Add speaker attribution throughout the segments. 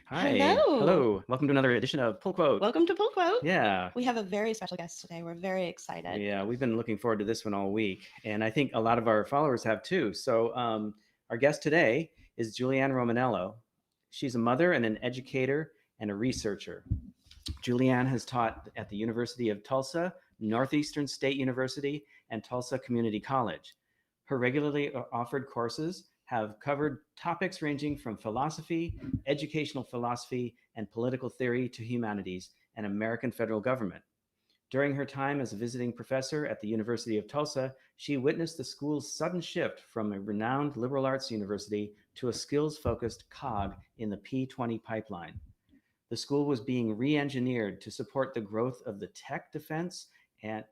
Speaker 1: Hi.
Speaker 2: Hello.
Speaker 1: Hello. Welcome to another edition of Pullquote.
Speaker 2: Welcome to Pullquote.
Speaker 1: Yeah.
Speaker 2: We have a very special guest today. We're very excited.
Speaker 1: Yeah. We've been looking forward to this one all week. And I think a lot of our followers have too. So, our guest today is Julianne Romanello. She's a mother and an educator and a researcher. Julianne has taught at the University of Tulsa, Northeastern State University, and Tulsa Community College. Her regularly offered courses have covered topics ranging from philosophy, educational philosophy, and political theory to humanities and American federal government. During her time as a visiting professor at the University of Tulsa, she witnessed the school's sudden shift from a renowned liberal arts university to a skills focused cog in the P20 pipeline. The school was being re-engineered to support the growth of the tech, defense, and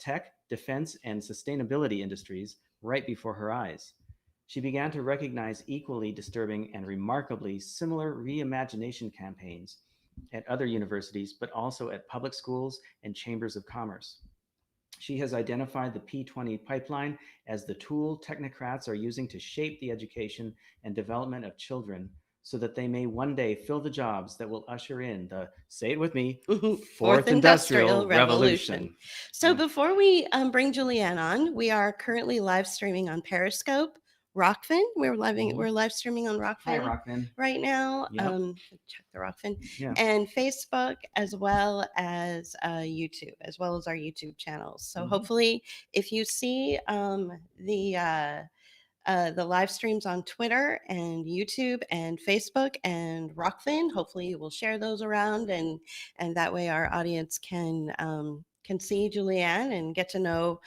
Speaker 1: sustainability industries right before her eyes. She began to recognize equally disturbing and remarkably similar reimagination campaigns at other universities, but also at public schools and chambers of commerce. She has identified the P20 pipeline as the tool technocrats are using to shape the education and development of children so that they may one day fill the jobs that will usher in the, say it with me,
Speaker 2: Fourth
Speaker 1: fourth industrial
Speaker 2: Industrial Revolution.
Speaker 1: revolution.
Speaker 2: So
Speaker 1: Yeah.
Speaker 2: before we bring Julianne on, we are currently live streaming on Periscope, Rockfin. We're live streaming on
Speaker 1: Hi,
Speaker 2: Rockfin
Speaker 1: Rockman.
Speaker 2: right now.
Speaker 1: Yep.
Speaker 2: Check the Rockfin
Speaker 1: Yeah.
Speaker 2: and Facebook as well as YouTube, as well as our YouTube channels. So
Speaker 1: Mhm.
Speaker 2: hopefully, if you see the live streams on Twitter and YouTube and Facebook and Rockfin. Hopefully, you will share those around, and that way our audience can see Julianne and get to know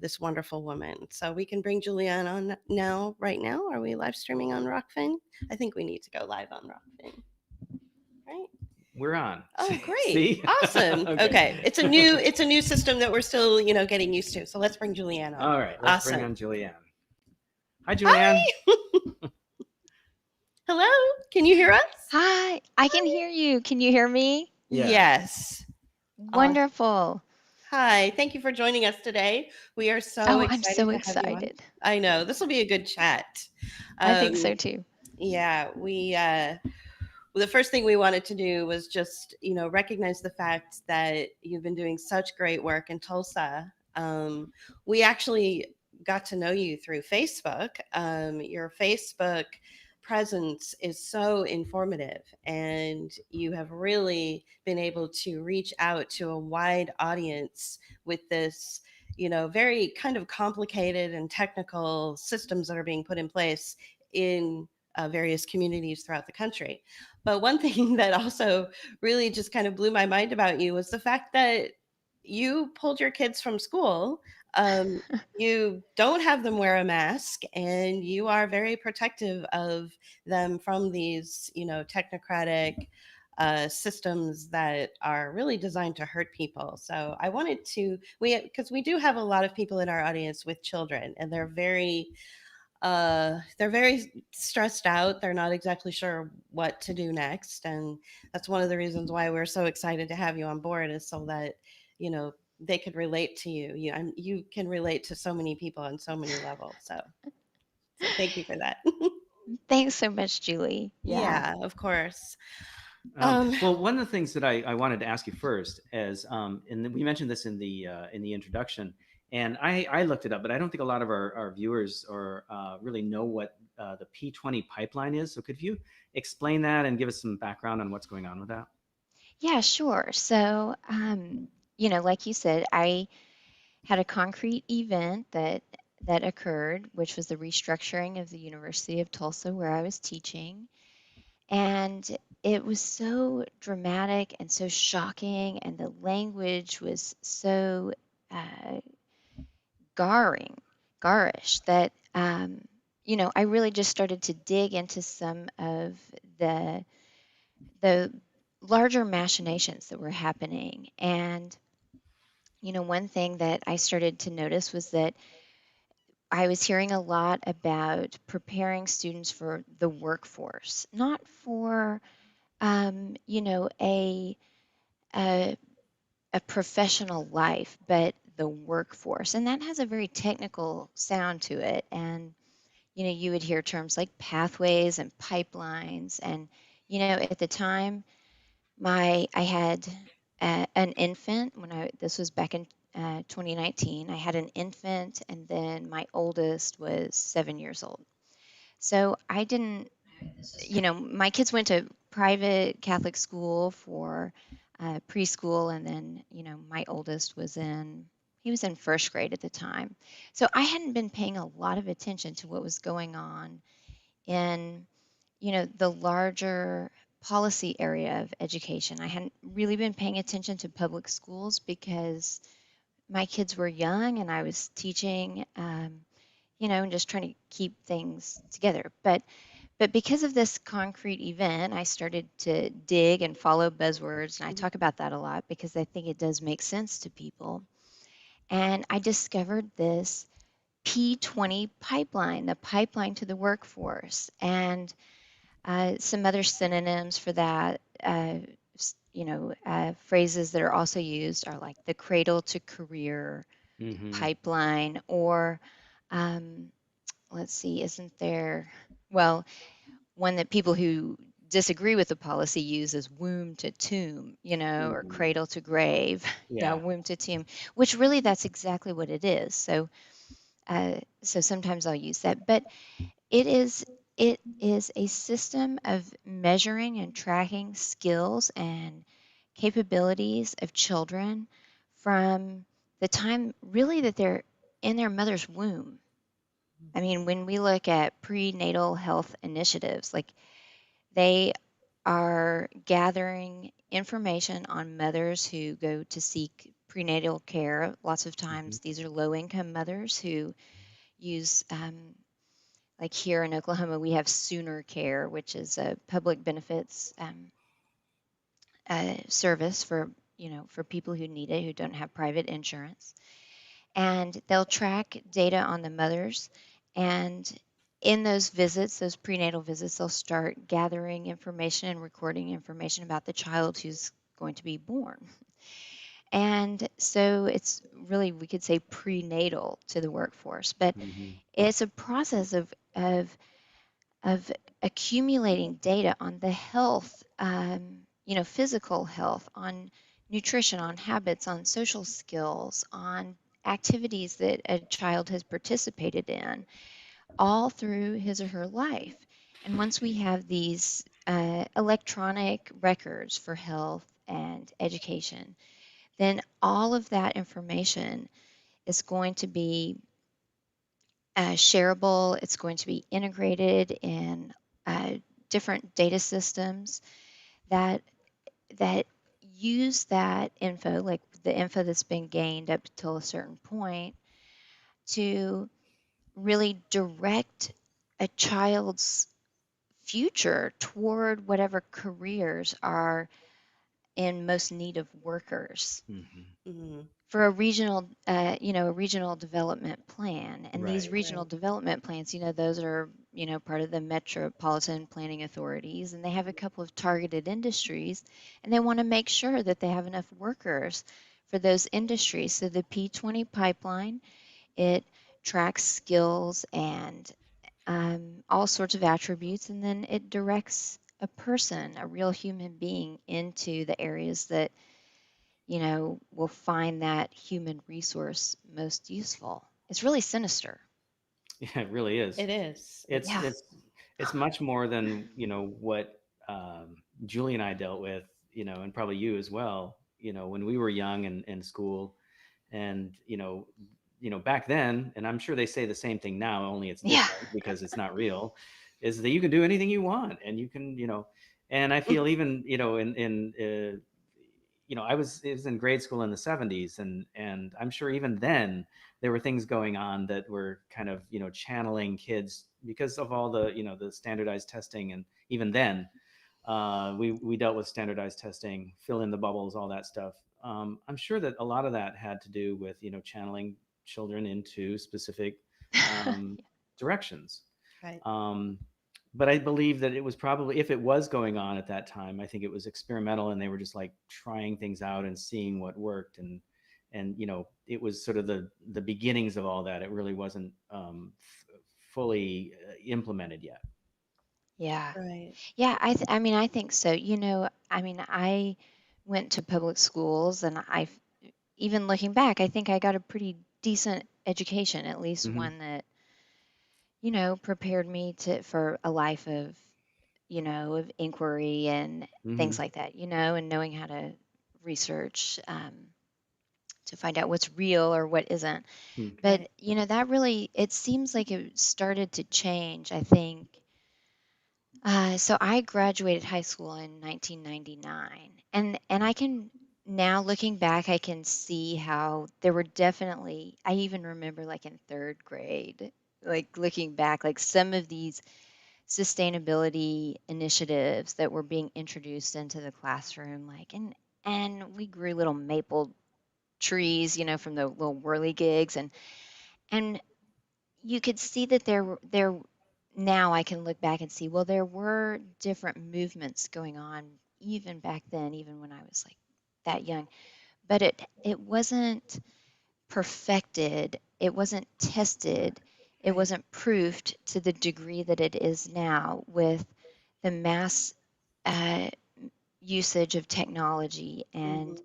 Speaker 2: this wonderful woman. So we can bring Julianne on now. Right now, are we live streaming on Rockfin? I think we need to go live on Rockfin. Right.
Speaker 1: We're on.
Speaker 2: Oh, great.
Speaker 1: See?
Speaker 2: Awesome.
Speaker 1: Okay.
Speaker 2: Okay. It's a new system that we're still, getting used to. So let's bring Julianne on.
Speaker 1: All right. Let's bring
Speaker 2: Awesome.
Speaker 1: on Julianne. Hi, Julianne.
Speaker 2: Hi. Hello. Can you hear us?
Speaker 3: Hi, I can hear you. Can you hear me?
Speaker 1: Yeah.
Speaker 2: Yes. Aw-
Speaker 3: Wonderful.
Speaker 2: Hi. Thank you for joining us today. We are so
Speaker 3: Oh, I'm
Speaker 2: excited
Speaker 3: so
Speaker 2: to have you on.
Speaker 3: excited.
Speaker 2: I know this will be a good chat.
Speaker 3: I think
Speaker 2: Um,
Speaker 3: so too.
Speaker 2: yeah, the first thing we wanted to do was just, recognize the fact that you've been doing such great work in Tulsa. We actually got to know you through Facebook. Your Facebook presence is so informative, and you have really been able to reach out to a wide audience with this, very kind of complicated and technical systems that are being put in place in various communities throughout the country. But one thing that also really just kind of blew my mind about you was the fact that you pulled your kids from school. Um, you don't have them wear a mask, and you are very protective of them from these, technocratic systems that are really designed to hurt people. So I wanted to, because we do have a lot of people in our audience with children, and they're very stressed out. They're not exactly sure what to do next, and that's one of the reasons why we're so excited to have you on board, is so that they could relate to you. You can relate to so many people on so many levels. So thank you for that.
Speaker 3: Thanks so much, Julie. Yeah.
Speaker 2: Yeah, of course. Um,
Speaker 1: Well, one of the things that I wanted to ask you first is, and we mentioned this in the introduction, and I looked it up, but I don't think a lot of our viewers or really know what the P20 pipeline is. So could you explain that and give us some background on what's going on with that?
Speaker 3: Yeah, sure. So, like you said, I had a concrete event that occurred, which was the restructuring of the University of Tulsa where I was teaching. And it was so dramatic and so shocking, and the language was so uh, garring, garish that I really just started to dig into some of the the larger machinations that were happening. And one thing that I started to notice was that I was hearing a lot about preparing students for the workforce, not for a a professional life, but the workforce. And that has a very technical sound to it. And you would hear terms like pathways and pipelines, and At the time, I had an infant when I this was back in 2019. I had an infant, and then my oldest was 7 years old. So I didn't, my kids went to private Catholic school for preschool, and then my oldest he was in first grade at the time. So I hadn't been paying a lot of attention to what was going on in the larger policy area of education. I hadn't really been paying attention to public schools because my kids were young and I was teaching, and just trying to keep things together. But because of this concrete event, I started to dig and follow buzzwords, and I talk about that a lot because I think it does make sense to people. And I discovered this P20 pipeline, the pipeline to the workforce, and some other synonyms for that. Phrases that are also used are like the cradle to career
Speaker 1: Mm-hmm.
Speaker 3: pipeline, or um, let's see, isn't there? Well, one that people who disagree with the policy use is womb to tomb, or
Speaker 1: Mm-hmm.
Speaker 3: cradle to grave. Yeah,
Speaker 1: Yeah.
Speaker 3: womb to tomb, which really that's exactly what it is. So sometimes I'll use that, but it is it is a system of measuring and tracking skills and capabilities of children from the time really that they're in their mother's womb. I mean, when we look at prenatal health initiatives, like they are gathering information on mothers who go to seek prenatal care. Lots of
Speaker 1: Mm-hmm.
Speaker 3: times, these are low income mothers who use, like here in Oklahoma, we have Sooner Care, which is a public benefits service for people who need it, who don't have private insurance. And they'll track data on the mothers. And in those visits, those prenatal visits, they'll start gathering information and recording information about the child who's going to be born. And so it's really, we could say, prenatal to the workforce, but
Speaker 1: Mm-hmm.
Speaker 3: it's a process of accumulating data on the health, physical health, on nutrition, on habits, on social skills, on activities that a child has participated in, all through his or her life. And once we have these electronic records for health and education, then all of that information is going to be shareable. It's going to be integrated in uh, different data systems that that use that info, like the info that's been gained up till a certain point, to really direct a child's future toward whatever careers are in most need of workers
Speaker 1: Mm-hmm.
Speaker 2: Mm-hmm.
Speaker 3: for a regional development plan. And these
Speaker 1: Right.
Speaker 3: regional
Speaker 2: Right.
Speaker 3: development plans, those are, part of the metropolitan planning authorities, and they have a couple of targeted industries, and they want to make sure that they have enough workers for those industries. So the P20 pipeline, it tracks skills and all sorts of attributes, and then it directs a person, a real human being, into the areas that will find that human resource most useful. It's really sinister.
Speaker 1: Yeah, it really is.
Speaker 2: It is.
Speaker 1: It's
Speaker 3: Yeah.
Speaker 1: it's it's much more than what Julie and I dealt with, and probably you as well. When we were young and in school, and back then, and I'm sure they say the same thing now, only it's
Speaker 3: Yeah.
Speaker 1: different because it's not real. Is that you can do anything you want, and you can, and I feel even, I was in grade school in the 70s, and I'm sure even then there were things going on that were kind of channeling kids because of all the the standardized testing, and even then we dealt with standardized testing, fill in the bubbles, all that stuff. I'm sure that a lot of that had to do with channeling children into specific um, directions.
Speaker 2: Right.
Speaker 1: Um, but I believe that it was probably, if it was going on at that time, I think it was experimental, and they were just like trying things out and seeing what worked, and it was sort of the beginnings of all that. It really wasn't fully implemented yet.
Speaker 3: Yeah.
Speaker 2: Right.
Speaker 3: Yeah, I mean, I think so. I mean, I went to public schools, and even looking back, I think I got a pretty decent education, at least
Speaker 1: Hmm.
Speaker 3: one that, prepared me for a life of inquiry and
Speaker 1: Hmm.
Speaker 3: things like that, and knowing how to research, to find out what's real or what isn't. But,
Speaker 2: Right.
Speaker 3: that really, it seems like it started to change, I think. So I graduated high school in 1999, and I can now, looking back, I can see how there were definitely. I even remember, like, in third grade, like, looking back, like, some of these sustainability initiatives that were being introduced into the classroom, like, and we grew little maple trees, from the little whirligigs, and you could see that there now I can look back and see, well, there were different movements going on even back then, even when I was like that young, but it wasn't perfected, it wasn't tested, it
Speaker 2: Right.
Speaker 3: wasn't proofed to the degree that it is now with the mass uh, usage of technology, and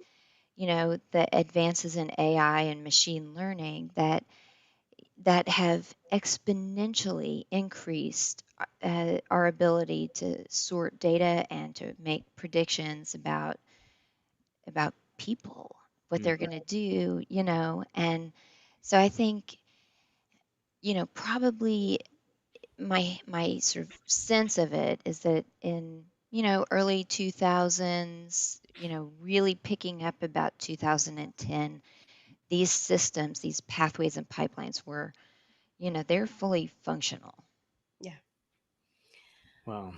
Speaker 2: Hmm.
Speaker 3: the advances in AI and machine learning that have exponentially increased our ability to sort data and to make predictions about people, what they're going to
Speaker 2: Right.
Speaker 3: do, and so I think, probably my sort of sense of it is that in early 2000s, really picking up about 2010, these systems, these pathways and pipelines were, they're fully functional.
Speaker 2: Yeah.
Speaker 1: Wow.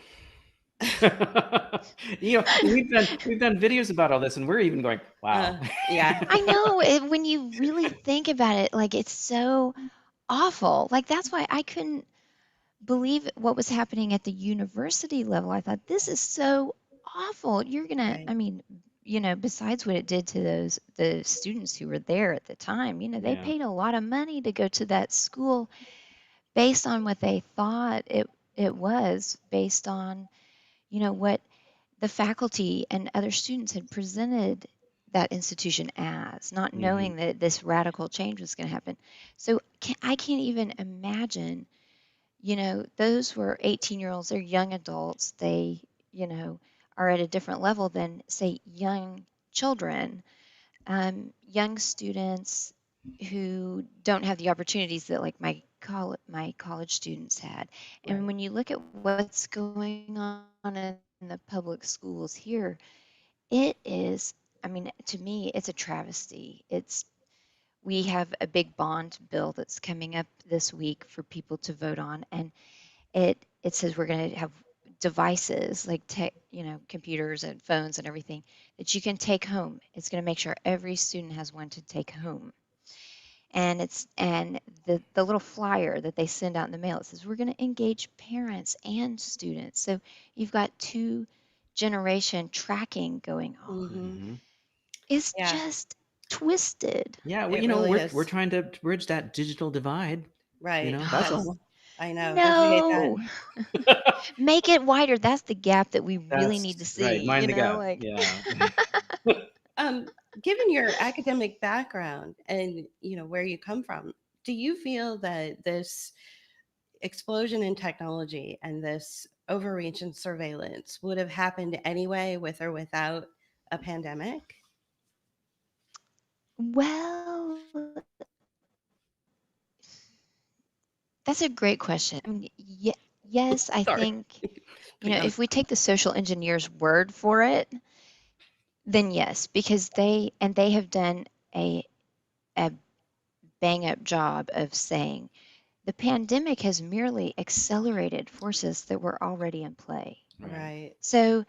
Speaker 1: We've done videos about all this, and we're even going, wow.
Speaker 2: Yeah.
Speaker 3: I know when you really think about it, like, it's so awful. Like, that's why I couldn't believe what was happening at the university level. I thought, this is so awful. You're gonna,
Speaker 2: Right.
Speaker 3: I mean, besides what it did to the students who were there at the time, they
Speaker 1: Yeah.
Speaker 3: paid a lot of money to go to that school based on what they thought it was, based on, what the faculty and other students had presented that institution as, not
Speaker 1: Hmm.
Speaker 3: knowing that this radical change was going to happen. So I can't even imagine, those were 18-year-olds, they're young adults. They, are at a different level than, say, young children, young students who don't have the opportunities that, like, my college students had. And
Speaker 2: Right.
Speaker 3: when you look at what's going on in the public schools here, it is, I mean, to me, it's a travesty. We have a big bond bill that's coming up this week for people to vote on, and it says we're going to have devices like tech, computers and phones and everything that you can take home. It's going to make sure every student has one to take home. And the little flyer that they send out in the mail, it says we're going to engage parents and students. So you've got two generation tracking going on.
Speaker 2: Hmm.
Speaker 1: Hmm.
Speaker 3: It's
Speaker 2: Yeah.
Speaker 3: just twisted.
Speaker 1: Yeah, well,
Speaker 2: It really
Speaker 1: we're
Speaker 2: is.
Speaker 1: trying to bridge that digital divide.
Speaker 2: Right.
Speaker 1: That's
Speaker 2: Yes.
Speaker 1: all.
Speaker 2: I know. Don't forget that.
Speaker 3: No, make it wider. That's the gap that we really need to
Speaker 1: That's right.
Speaker 3: see,
Speaker 1: Mind the gap.
Speaker 3: like.
Speaker 1: Yeah.
Speaker 2: Um, Given your academic background and where you come from, do you feel that this explosion in technology and this overreach and surveillance would have happened anyway with or without a pandemic?
Speaker 3: Well, that's a great question. I mean, yes, I
Speaker 1: Sorry.
Speaker 3: think,
Speaker 1: Put you on the
Speaker 3: if we take the social engineers' word for it, then yes, because they have done a bang up job of saying the pandemic has merely accelerated forces that were already in play.
Speaker 1: right.
Speaker 2: Right.
Speaker 3: So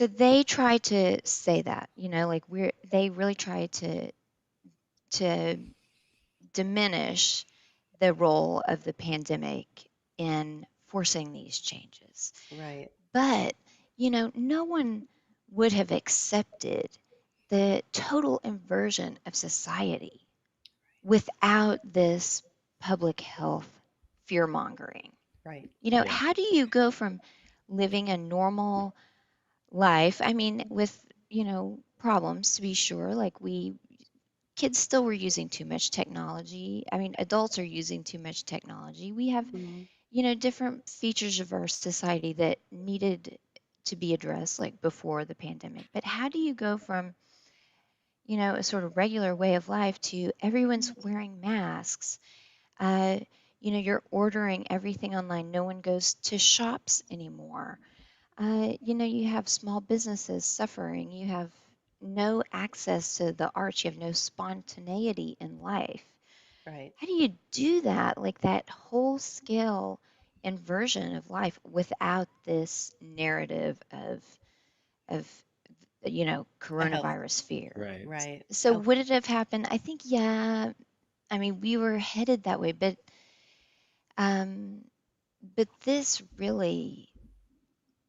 Speaker 3: they try to say that, like, they really try to diminish the role of the pandemic in forcing these changes.
Speaker 2: Right.
Speaker 3: But, no one would have accepted the total inversion of society without this public health fear mongering.
Speaker 2: Right.
Speaker 3: You know,
Speaker 1: Yeah.
Speaker 3: how do you go from living a normal life? I mean, with, problems to be sure, like kids still were using too much technology. I mean, adults are using too much technology. We have,
Speaker 2: Mhm.
Speaker 3: different features of our society that needed to be addressed like before the pandemic. But how do you go from, a sort of regular way of life to everyone's wearing masks? Uh, you're ordering everything online. No one goes to shops anymore. You have small businesses suffering. You have no access to the arts. You have no spontaneity in life.
Speaker 2: Right.
Speaker 3: How do you do that? Like that whole scale inversion of life without this narrative of
Speaker 2: The health.
Speaker 3: coronavirus fear.
Speaker 1: Right.
Speaker 2: Right.
Speaker 3: So
Speaker 2: Health.
Speaker 3: would it have happened? I think, yeah. I mean, we were headed that way, um, but this really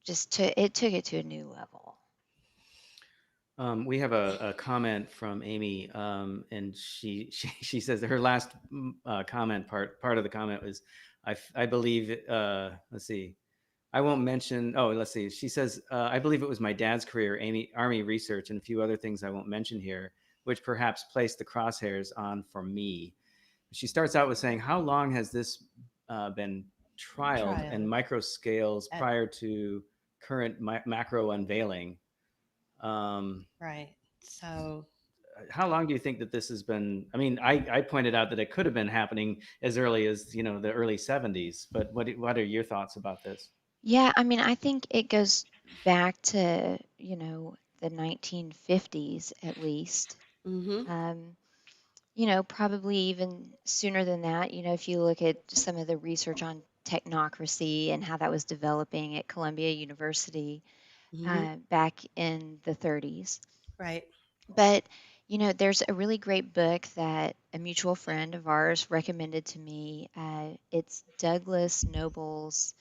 Speaker 3: just took it to a new level.
Speaker 1: We have a comment from Amy, and she says that her last comment part of the comment was, I believe. Let's see. I won't mention. Oh, let's see. She says, I believe it was my dad's career, Army research, and a few other things I won't mention here, which perhaps placed the crosshairs on for me. She starts out with saying, how long has this been trialed in
Speaker 2: Trial.
Speaker 1: micro scales
Speaker 2: At,
Speaker 1: prior to current macro unveiling? Um,
Speaker 2: right. So,
Speaker 1: how long do you think that this has been? I mean, I pointed out that it could have been happening as early as the early 70s, but what are your thoughts about this?
Speaker 3: Yeah, I mean, I think it goes back to, the 1950s at least.
Speaker 2: mm-hmm.
Speaker 3: Um, probably even sooner than that. If you look at some of the research on technocracy and how that was developing at Columbia University
Speaker 2: Mm-hmm.
Speaker 3: back in the 30s.
Speaker 2: Right.
Speaker 3: But, there's a really great book that a mutual friend of ours recommended to me. It's Douglas Noble's,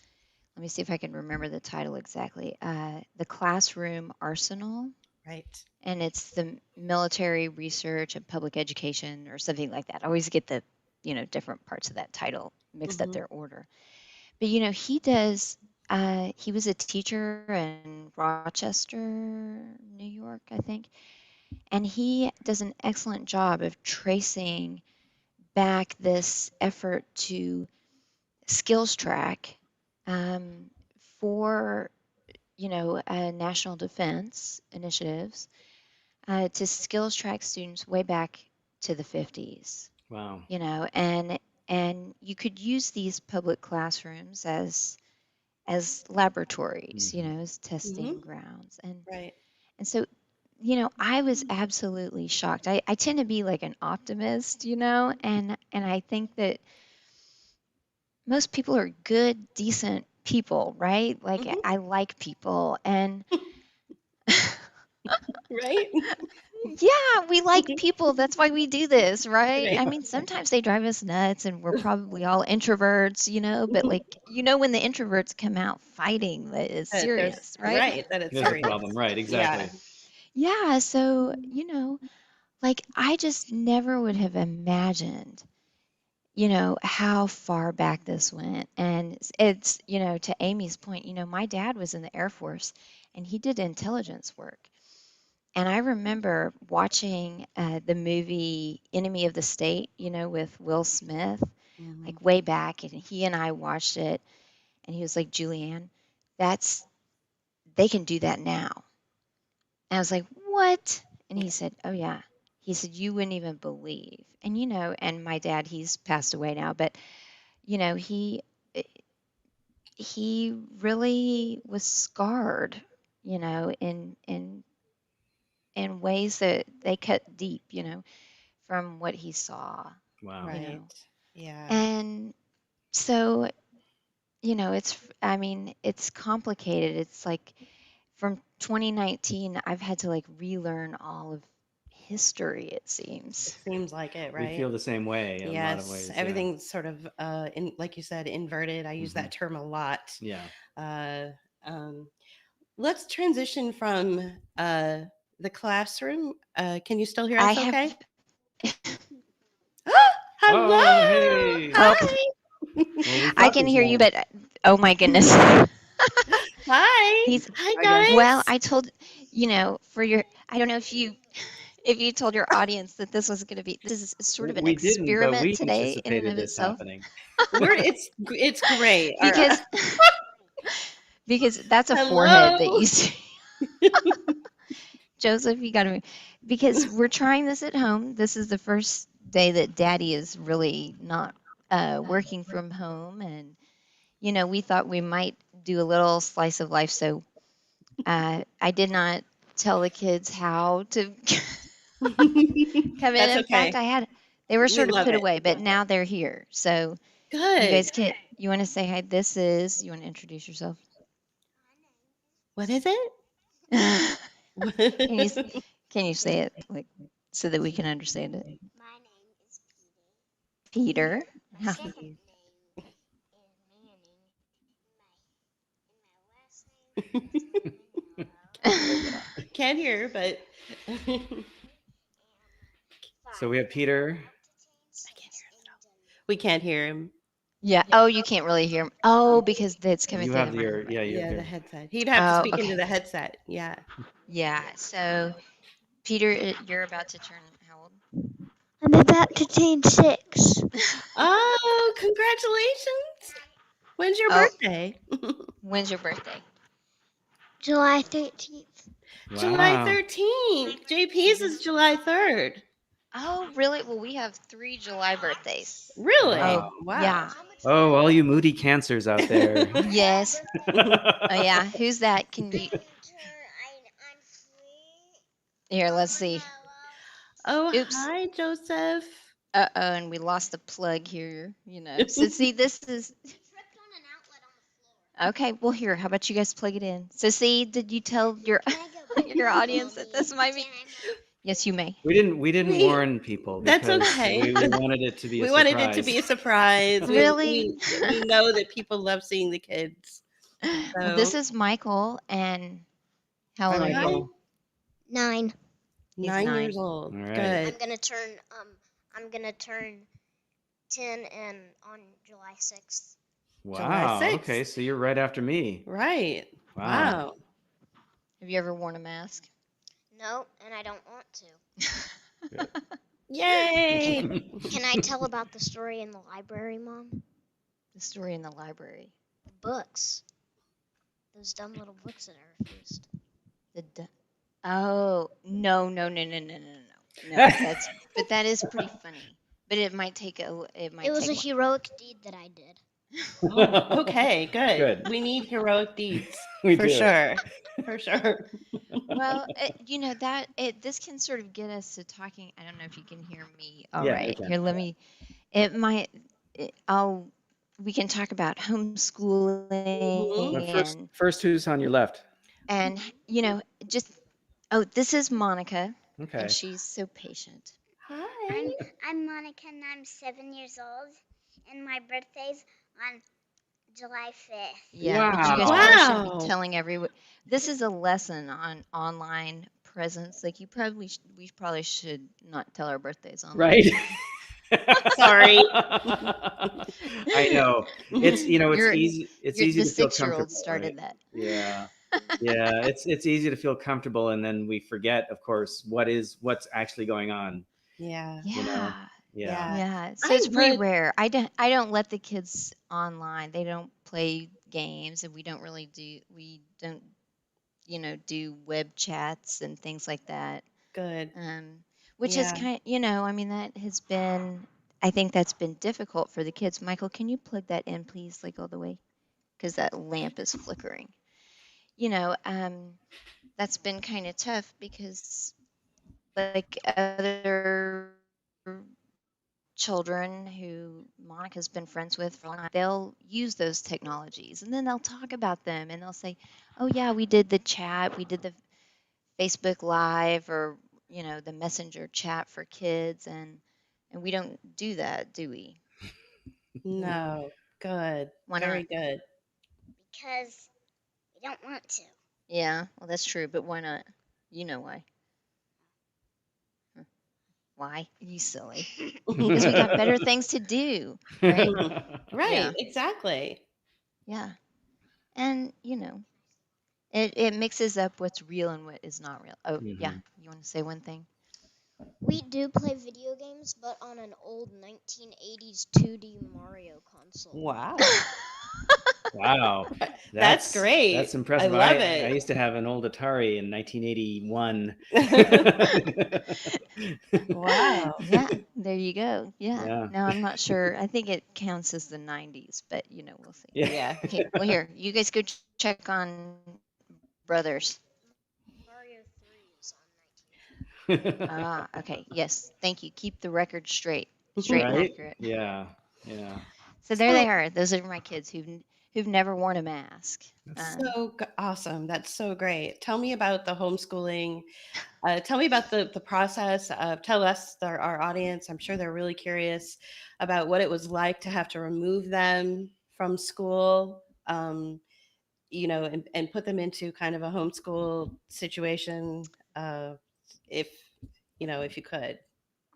Speaker 3: let me see if I can remember the title exactly, The Classroom Arsenal.
Speaker 2: Right.
Speaker 3: And it's the military research and public education or something like that. I always get the, different parts of that title mixed up
Speaker 2: Mm-hmm.
Speaker 3: their order. But, he was a teacher in Rochester, New York, I think. And he does an excellent job of tracing back this effort to skills track um, for, national defense initiatives to skills track students way back to the 50s.
Speaker 1: Wow.
Speaker 3: And you could use these public classrooms as laboratories,
Speaker 1: Hmm.
Speaker 3: as
Speaker 2: Mm-hmm.
Speaker 3: testing grounds.
Speaker 2: Right.
Speaker 3: And so, I was absolutely shocked. I tend to be like an optimist, and I think that most people are good, decent people, right? Like
Speaker 2: Mm-hmm.
Speaker 3: I like people and
Speaker 2: Right.
Speaker 3: yeah, we like people. That's why we do this, right?
Speaker 2: Right.
Speaker 3: I mean, sometimes they drive us nuts and we're probably all introverts, but like, when the introverts come out fighting, that is
Speaker 2: There's
Speaker 3: serious, right?
Speaker 2: right that it's
Speaker 1: There's a
Speaker 2: serious.
Speaker 1: problem, right?
Speaker 2: Yeah.
Speaker 1: Exactly.
Speaker 3: Yeah. So, like I just never would have imagined, how far back this went. And it's, to Amy's point, my dad was in the Air Force and he did intelligence work. And I remember watching the movie Enemy of the State, with Will Smith,
Speaker 2: Mm-hmm.
Speaker 3: like way back. And he and I watched it. And he was like, Julianne, they can do that now. And I was like, what? And he
Speaker 2: Yeah.
Speaker 3: said, oh, yeah. He said, you wouldn't even believe. And, and my dad, he's passed away now, but, you know, he, eh, he really was scarred, in ways that they cut deep, from what he saw,
Speaker 1: Wow.
Speaker 3: you
Speaker 2: Right.
Speaker 3: know.
Speaker 2: Yeah.
Speaker 3: And so, I mean, it's complicated. It's like from 2019, I've had to like relearn all of history, it
Speaker 2: It
Speaker 3: seems.
Speaker 2: seems like it,
Speaker 1: We
Speaker 2: right?
Speaker 1: feel the same way in a lot of
Speaker 2: Yes.
Speaker 1: ways. Yeah.
Speaker 2: Everything's sort of in like you said, inverted. I use
Speaker 1: Hmm.
Speaker 2: that term a lot.
Speaker 1: Yeah.
Speaker 2: Uh um let's transition from the classroom. Can you still hear
Speaker 3: I
Speaker 2: us
Speaker 3: have,
Speaker 2: okay?
Speaker 1: Oh,
Speaker 2: Hello.
Speaker 1: hey.
Speaker 3: oh,
Speaker 2: Hi.
Speaker 1: Well, we
Speaker 3: I
Speaker 1: thought
Speaker 3: can
Speaker 1: this
Speaker 3: hear you,
Speaker 1: morning.
Speaker 3: but Oh my goodness.
Speaker 2: Hi.
Speaker 3: He's
Speaker 2: Hi,
Speaker 1: Hi, guys.
Speaker 3: well,
Speaker 2: guys.
Speaker 3: I told for your I don't know if you told your audience that this is sort of an
Speaker 1: We didn't, but
Speaker 3: experiment
Speaker 1: we
Speaker 3: today in and
Speaker 1: anticipated
Speaker 3: of
Speaker 1: this
Speaker 3: itself
Speaker 1: happening.
Speaker 2: It's great. All right.
Speaker 3: because because that's a forehead that
Speaker 2: Hello.
Speaker 3: you see. Joseph, you got to because we're trying this at home. This is the first day that Daddy is really not working from home, and we thought we might do a little slice of life. So I did not tell the kids how to come in.
Speaker 2: That's
Speaker 3: In fact,
Speaker 2: okay.
Speaker 3: they were
Speaker 2: We
Speaker 3: sort of
Speaker 2: love
Speaker 3: put
Speaker 2: it.
Speaker 3: away, but now they're here. So you
Speaker 2: Good.
Speaker 3: guys you want to say hi? You want to introduce yourself?
Speaker 2: What is it?
Speaker 3: Can you can you say it like so that we can understand it?
Speaker 4: My name is
Speaker 3: Peter.
Speaker 4: Peter. My second name is Manning. My last name is Romanello.
Speaker 2: Can't hear, but
Speaker 1: So we have Peter.
Speaker 2: we can't hear him.
Speaker 3: Yeah. Oh, you can't really hear him. Oh, because it's coming
Speaker 1: You
Speaker 3: through
Speaker 1: have
Speaker 3: the
Speaker 1: your,
Speaker 3: microphone.
Speaker 1: yeah,
Speaker 2: Yeah, the
Speaker 1: your.
Speaker 2: headset. He'd have to
Speaker 3: Oh,
Speaker 2: speak into
Speaker 3: okay.
Speaker 2: the headset. Yeah.
Speaker 3: Yeah. So, Peter, you're about to turn how old?
Speaker 4: I'm about to turn 6.
Speaker 2: Oh, congratulations. When's your
Speaker 3: Oh,
Speaker 2: birthday?
Speaker 3: when's your birthday?
Speaker 4: July 13th.
Speaker 2: July
Speaker 1: Wow.
Speaker 2: 13th. JP's is July 3rd.
Speaker 3: Oh, really? Well, we have 3 July birthdays.
Speaker 2: Really?
Speaker 1: Wow.
Speaker 3: Oh,
Speaker 2: Wow.
Speaker 3: yeah.
Speaker 1: Oh, all you moody cancers out there.
Speaker 3: Yes. Oh, yeah. Who's that? Can you here? Let's see.
Speaker 2: Oh,
Speaker 3: Oops.
Speaker 2: hi, Joseph.
Speaker 3: Oh, and we lost the plug here. So see, this is okay. Well, here, how about you guys plug it in? So see, did you tell your your audience that this might be? Yes, you may.
Speaker 1: We didn't
Speaker 2: We-
Speaker 1: warn people
Speaker 2: That's
Speaker 1: because
Speaker 2: okay.
Speaker 1: we wanted it to be a
Speaker 2: We
Speaker 1: surprise.
Speaker 2: wanted it to be a surprise.
Speaker 3: Really?
Speaker 2: We know that people love seeing the kids.
Speaker 3: Well, this
Speaker 2: So
Speaker 3: is Michael, and how
Speaker 1: Hi,
Speaker 3: old are you?
Speaker 1: Michael.
Speaker 4: 9.
Speaker 3: He's
Speaker 2: 9
Speaker 3: 9.
Speaker 2: years old.
Speaker 1: All right.
Speaker 2: Good.
Speaker 4: I'm gonna turn 10 and on July 6th.
Speaker 1: Wow.
Speaker 2: 6th.
Speaker 1: Okay, so you're right after me.
Speaker 2: Right.
Speaker 1: Wow.
Speaker 2: Wow.
Speaker 3: Have you ever worn a mask?
Speaker 4: No, and I don't want to.
Speaker 2: Yay.
Speaker 4: Can I tell about the story in the library, Mom?
Speaker 3: The story in the library.
Speaker 4: The books. Those dumb little books that I refused.
Speaker 3: Oh no. No, but that is pretty funny. But it might take
Speaker 4: It was a
Speaker 3: take
Speaker 4: heroic deed that I did.
Speaker 2: Oh, okay, good.
Speaker 1: Good.
Speaker 2: We need heroic deeds
Speaker 1: We
Speaker 2: for
Speaker 1: do.
Speaker 2: sure. For sure.
Speaker 3: well, this can sort of get us to talking. I don't know if you can hear me. All
Speaker 1: Yeah, we
Speaker 3: right,
Speaker 1: can.
Speaker 3: here, let me. It might. I'll. We can talk about homeschooling
Speaker 1: But first, who's on your left?
Speaker 3: and just. Oh, this is Monica,
Speaker 1: Okay.
Speaker 3: and she's so patient.
Speaker 2: Hi.
Speaker 4: I'm Monica and I'm 7 years old, and my birthday's on July 5th.
Speaker 3: Yeah, but you guys
Speaker 1: Wow.
Speaker 3: probably should
Speaker 2: Wow.
Speaker 3: be telling everyone. This is a lesson on online presence. Like we probably should not tell our birthdays online.
Speaker 1: Right.
Speaker 2: Sorry.
Speaker 1: I know. It's it's easy. It's easy
Speaker 3: The
Speaker 1: to feel
Speaker 3: 6-year-old
Speaker 1: comfortable.
Speaker 3: started
Speaker 1: Right?
Speaker 3: that.
Speaker 1: Yeah. Yeah. It's easy to feel comfortable, and then we forget, of course, what's actually going on.
Speaker 2: Yeah.
Speaker 1: You know?
Speaker 2: Yeah.
Speaker 3: Yeah. So it's pretty rare. I don't let the kids online. They don't play games, and we don't do web chats and things like that.
Speaker 2: Good.
Speaker 3: Which is kind I mean, that has been, I think that's been difficult for the kids. Michael, can you plug that in, please, like all the way? Because that lamp is flickering. That's been kind of tough because, like other children who Monica's been friends with for a long time, they'll use those technologies and then they'll talk about them and they'll say, oh, yeah, we did the chat, we did the Facebook Live or the Messenger chat for kids, and we don't do that, do we?
Speaker 2: No. Good.
Speaker 3: Why
Speaker 2: Very
Speaker 3: not?
Speaker 2: good.
Speaker 4: Because we don't want to.
Speaker 3: Yeah, well, that's true, but why not? You know why? Why? You silly. Because we got better things to do, right?
Speaker 2: Right.
Speaker 3: Yeah.
Speaker 2: Exactly.
Speaker 3: Yeah. And, it mixes up what's real and what is not real. Oh, yeah.
Speaker 1: Hmm.
Speaker 3: You want to say one thing?
Speaker 5: We do play video games, but on an old 1980s 2D Mario console.
Speaker 2: Wow.
Speaker 1: Wow,
Speaker 2: That's
Speaker 1: that's
Speaker 2: great. I
Speaker 1: impressive.
Speaker 2: love
Speaker 1: I
Speaker 2: it.
Speaker 1: used to have an old Atari in 1981.
Speaker 2: Wow.
Speaker 3: Yeah, there you go. Yeah.
Speaker 1: Yeah.
Speaker 3: Now I'm not sure. I think it counts as the 90s, but we'll see.
Speaker 1: Yeah.
Speaker 2: Yeah.
Speaker 3: Okay, well, here, you guys go check on Brothers.
Speaker 5: Mario 3 is on 1980.
Speaker 3: Ah, okay. Yes. Thank you. Keep the record straight and
Speaker 1: Right?
Speaker 3: accurate.
Speaker 1: Yeah. Yeah.
Speaker 3: So there they
Speaker 2: So
Speaker 3: are. Those are my kids who've never worn a mask.
Speaker 1: That's
Speaker 3: Um,
Speaker 2: awesome. That's so great. Tell me about the homeschooling. Tell me about the process of, tell us, our audience, I'm sure they're really curious about what it was like to have to remove them from school, and put them into kind of a homeschool situation. If, if you could,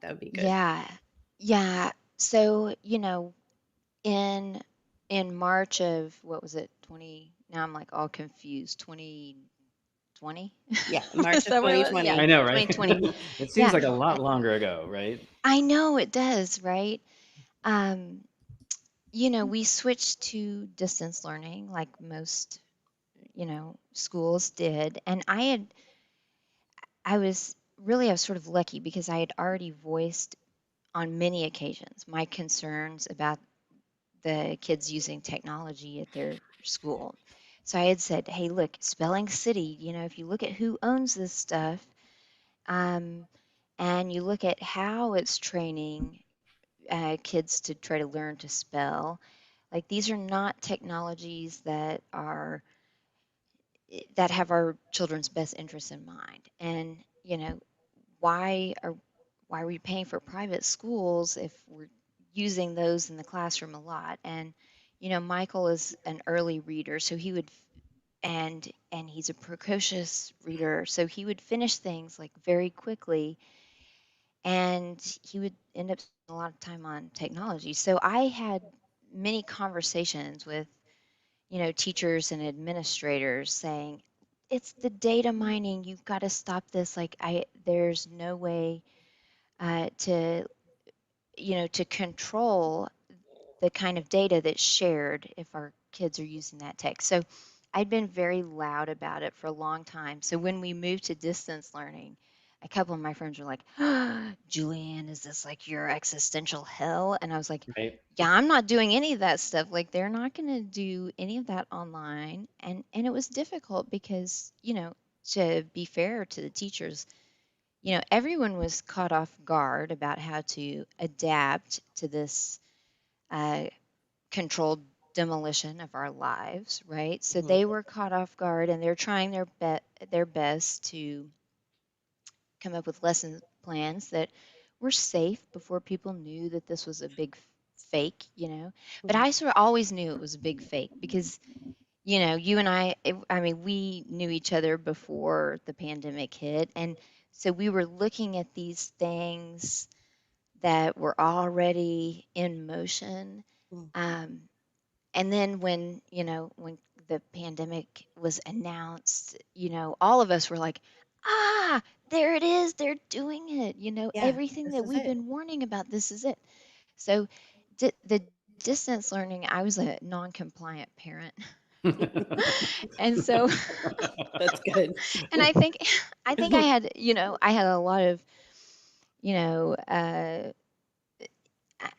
Speaker 2: that would be good.
Speaker 3: yeah. Yeah. So, in in March of what was it, 20, now I'm like all confused, 2020?
Speaker 2: Yeah.
Speaker 3: Is
Speaker 2: March of
Speaker 3: that what it was? Yeah,
Speaker 1: I
Speaker 2: 2020.
Speaker 1: know, right?
Speaker 3: 2020.
Speaker 1: It seems
Speaker 3: Yeah.
Speaker 1: like a
Speaker 3: I,
Speaker 1: lot longer ago, right?
Speaker 3: I know it does, right? Um, we switched to distance learning like most, schools did. And I was sort of lucky because I had already voiced on many occasions my concerns about the kids using technology at their school. So I had said, hey, look, Spelling City, if you look at who owns this stuff, um, and you look at how it's training kids to try to learn to spell, like these are not technologies that have our children's best interests in mind. And why are why are we paying for private schools if we're using those in the classroom a lot? And Michael is an early reader, so he would and he's a precocious reader, so he would finish things like very quickly, and he would end up spending a lot of time on technology. So I had many conversations with teachers and administrators saying, it's the data mining, you've got to stop this. Like, there's no way to to control the kind of data that's shared if our kids are using that tech. So I'd been very loud about it for a long time. So when we moved to distance learning, a couple of my friends were like, Julianne, is this like your existential hell? And I was like,
Speaker 1: Right.
Speaker 3: yeah, I'm not doing any of that stuff. Like they're not going to do any of that online. And it was difficult because, to be fair to the teachers, everyone was caught off guard about how to adapt to this uh, controlled demolition of our lives, right? So
Speaker 2: Mhm.
Speaker 3: they were caught off guard, and they're trying their best to come up with lesson plans that were safe before people knew that this was a big fake. But
Speaker 2: Mhm.
Speaker 3: I sort of always knew it was a big fake because you and I mean, we knew each other before the pandemic hit, and so we were looking at these things that were already in motion.
Speaker 2: Mhm.
Speaker 3: Um, and then when the pandemic was announced, all of us were like, ah, there it is, they're doing it.
Speaker 2: Yeah,
Speaker 3: Everything
Speaker 2: this
Speaker 3: that
Speaker 2: is
Speaker 3: we've
Speaker 2: it.
Speaker 3: been warning about, this is it. So the distance learning, I was a non-compliant parent. And so
Speaker 2: That's good.
Speaker 3: and I think I had a lot of, you know, uh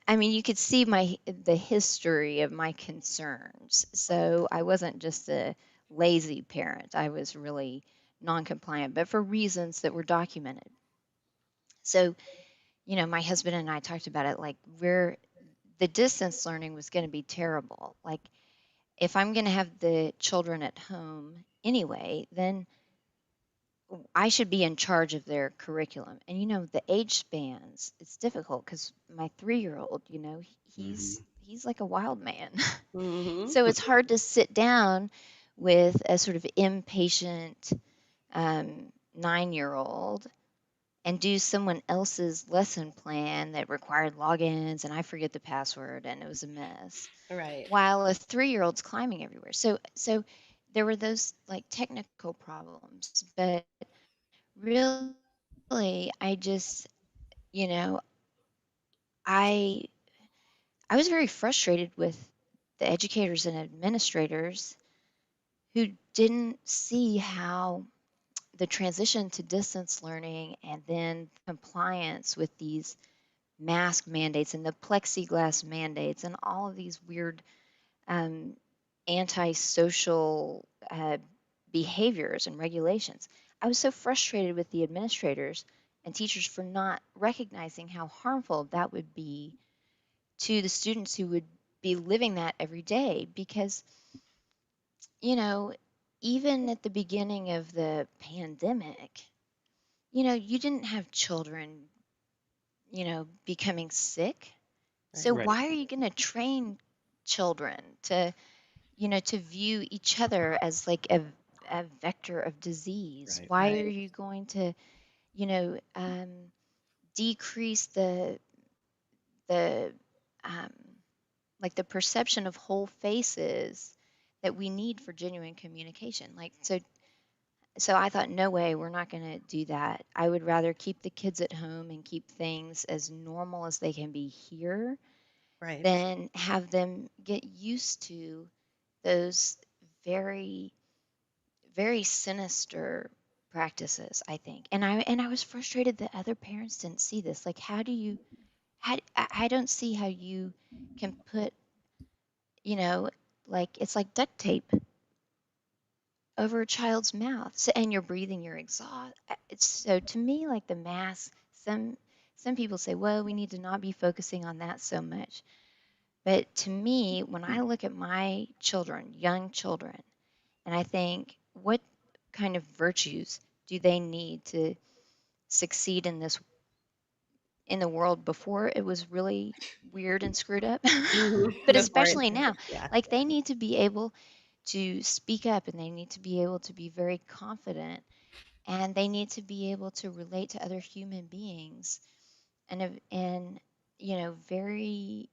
Speaker 3: I mean, you could see the history of my concerns. So I wasn't just a lazy parent. I was really non-compliant, but for reasons that were documented. So, my husband and I talked about it like the distance learning was going to be terrible. Like if I'm going to have the children at home anyway, then I should be in charge of their curriculum. And the age spans, it's difficult because my 3-year-old,
Speaker 1: Hmm.
Speaker 3: he's like a wild man.
Speaker 2: Hmm.
Speaker 3: So it's hard to sit down with a sort of impatient 9-year-old and do someone else's lesson plan that required logins, and I forget the password, and it was a mess.
Speaker 2: Right.
Speaker 3: While a 3-year-old's climbing everywhere. So there were those like technical problems, but really, I just, you know, I I was very frustrated with the educators and administrators who didn't see how the transition to distance learning and then compliance with these mask mandates and the plexiglass mandates and all of these weird um, antisocial behaviors and regulations. I was so frustrated with the administrators and teachers for not recognizing how harmful that would be to the students who would be living that every day. Because, you know, even at the beginning of the pandemic, you didn't have children, becoming sick. So
Speaker 2: Right.
Speaker 1: Right.
Speaker 3: why are you going to train children to view each other as like a vector of disease?
Speaker 1: Right.
Speaker 3: Why are
Speaker 2: Right.
Speaker 3: you going to, you know, um, decrease the um, like the perception of whole faces that we need for genuine communication? Like so I thought, no way, we're not going to do that. I would rather keep the kids at home and keep things as normal as they can be here
Speaker 2: Right.
Speaker 3: than have them get used to those very very sinister practices, I think. And I was frustrated that other parents didn't see this. Like, how I don't see how you can put, you know like it's like duct tape over a child's mouth, so, and you're breathing your exhaust. It's so, to me, like the mask, some people say, well, we need to not be focusing on that so much. But to me, when I look at my children, young children, and I think, what kind of virtues do they need to succeed in the world before it was really weird and screwed up? But
Speaker 2: Before
Speaker 3: especially
Speaker 2: it,
Speaker 3: now,
Speaker 2: yeah.
Speaker 3: like, they need to be able to speak up, and they need to be able to be very confident, and they need to be able to relate to other human beings in very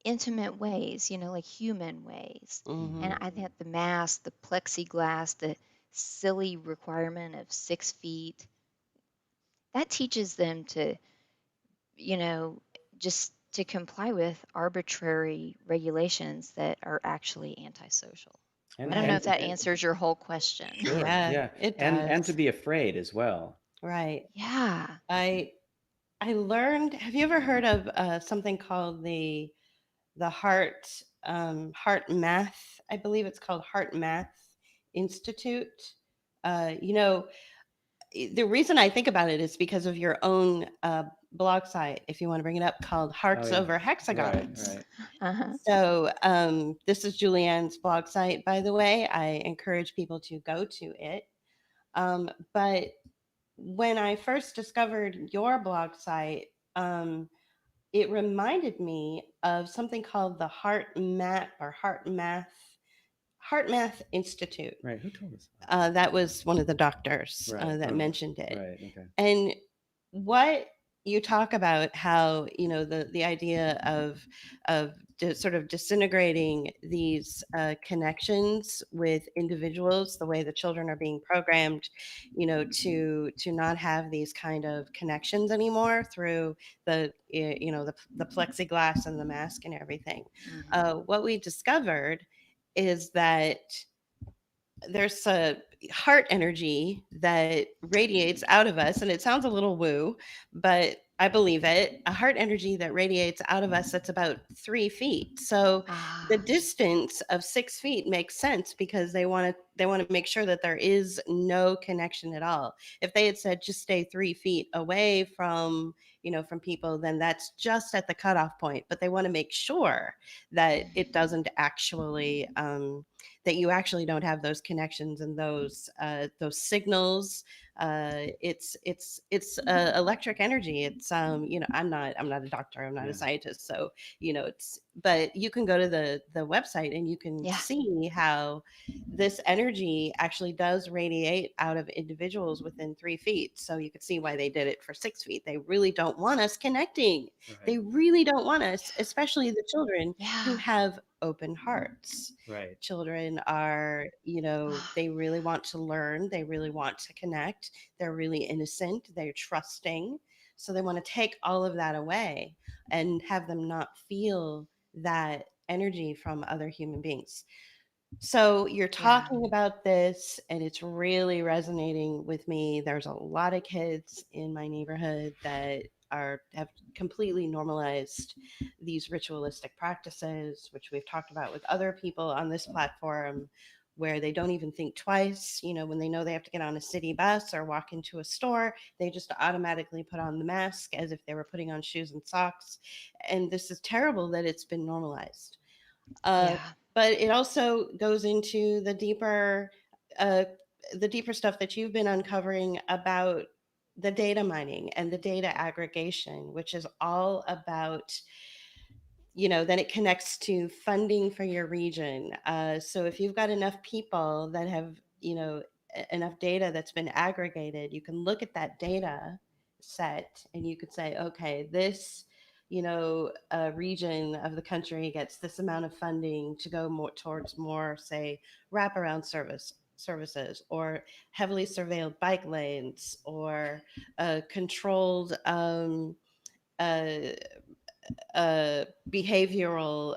Speaker 3: intimate ways, like human ways.
Speaker 2: Hmm.
Speaker 3: And I think the mask, the plexiglass, the silly requirement of 6 feet, that teaches them to, you know, just to comply with arbitrary regulations that are actually antisocial. I
Speaker 1: And
Speaker 3: don't know
Speaker 1: and
Speaker 3: if that
Speaker 1: and
Speaker 3: answers your whole question.
Speaker 1: sure,
Speaker 2: Yeah,
Speaker 1: yeah,
Speaker 2: it
Speaker 1: and to
Speaker 2: does.
Speaker 1: be afraid as well.
Speaker 2: Right.
Speaker 3: Yeah.
Speaker 2: I I learned. Have you ever heard of something called the Heart Math? I believe it's called Heart Math Institute. You know, the reason I think about it is because of your own blog site, if you want to bring it up, called
Speaker 1: Oh
Speaker 2: Hearts
Speaker 1: yeah,
Speaker 2: Over
Speaker 1: right,
Speaker 2: Hexagons.
Speaker 1: right.
Speaker 3: Uh-huh.
Speaker 2: So this is Julianne's blog site, by the way. I encourage people to go to it. But when I first discovered your blog site, um, it reminded me of something called the Heart Math Institute.
Speaker 1: Right. Who told us?
Speaker 2: That was one of the doctors
Speaker 1: Right.
Speaker 2: that
Speaker 1: Oh,
Speaker 2: mentioned it.
Speaker 1: right. Okay.
Speaker 2: And what you talk about, how the idea of sort of disintegrating these connections with individuals, the way the children are being programmed, to not have these kind of connections anymore through the plexiglass and the mask and everything.
Speaker 3: Mhm.
Speaker 2: What we discovered is that there's a heart energy that radiates out of us, and it sounds a little woo, but I believe it. A heart energy that radiates out of us that's about 3 feet. So the
Speaker 3: Ah.
Speaker 2: distance of 6 feet makes sense because they want to make sure that there is no connection at all. If they had said just stay 3 feet away from people, then that's just at the cutoff point. But they want to make sure that it doesn't actually that you actually don't have those connections and those signals. It's electric energy. It's I'm not a doctor. I'm not a
Speaker 1: Yeah.
Speaker 2: scientist. So it's but you can go to the website and you can
Speaker 3: Yeah.
Speaker 2: see how this energy actually does radiate out of individuals within 3 feet. So you could see why they did it for 6 feet. They really don't want us connecting. They
Speaker 1: Right.
Speaker 2: really don't want us, especially the children who
Speaker 3: Yeah.
Speaker 2: have open hearts.
Speaker 1: Right.
Speaker 2: Children are, they really want to learn, they really want to connect, they're really innocent, they're trusting. So they want to take all of that away and have them not feel that energy from other human beings. So you're
Speaker 3: Yeah.
Speaker 2: talking about this and it's really resonating with me. There's a lot of kids in my neighborhood that have completely normalized these ritualistic practices, which we've talked about with other people on this platform, where they don't even think twice. When they know they have to get on a city bus or walk into a store, they just automatically put on the mask as if they were putting on shoes and socks. And this is terrible that it's been normalized. Uh,
Speaker 3: Yeah.
Speaker 2: but it also goes into uh, the deeper stuff that you've been uncovering about the data mining and the data aggregation, which is all about, then it connects to funding for your region. So if you've got enough people that have, enough data that's been aggregated, you can look at that data set and you could say, okay, this, region of the country gets this amount of funding to go more towards more, say, wraparound services or heavily surveilled bike lanes or controlled uh, behavioral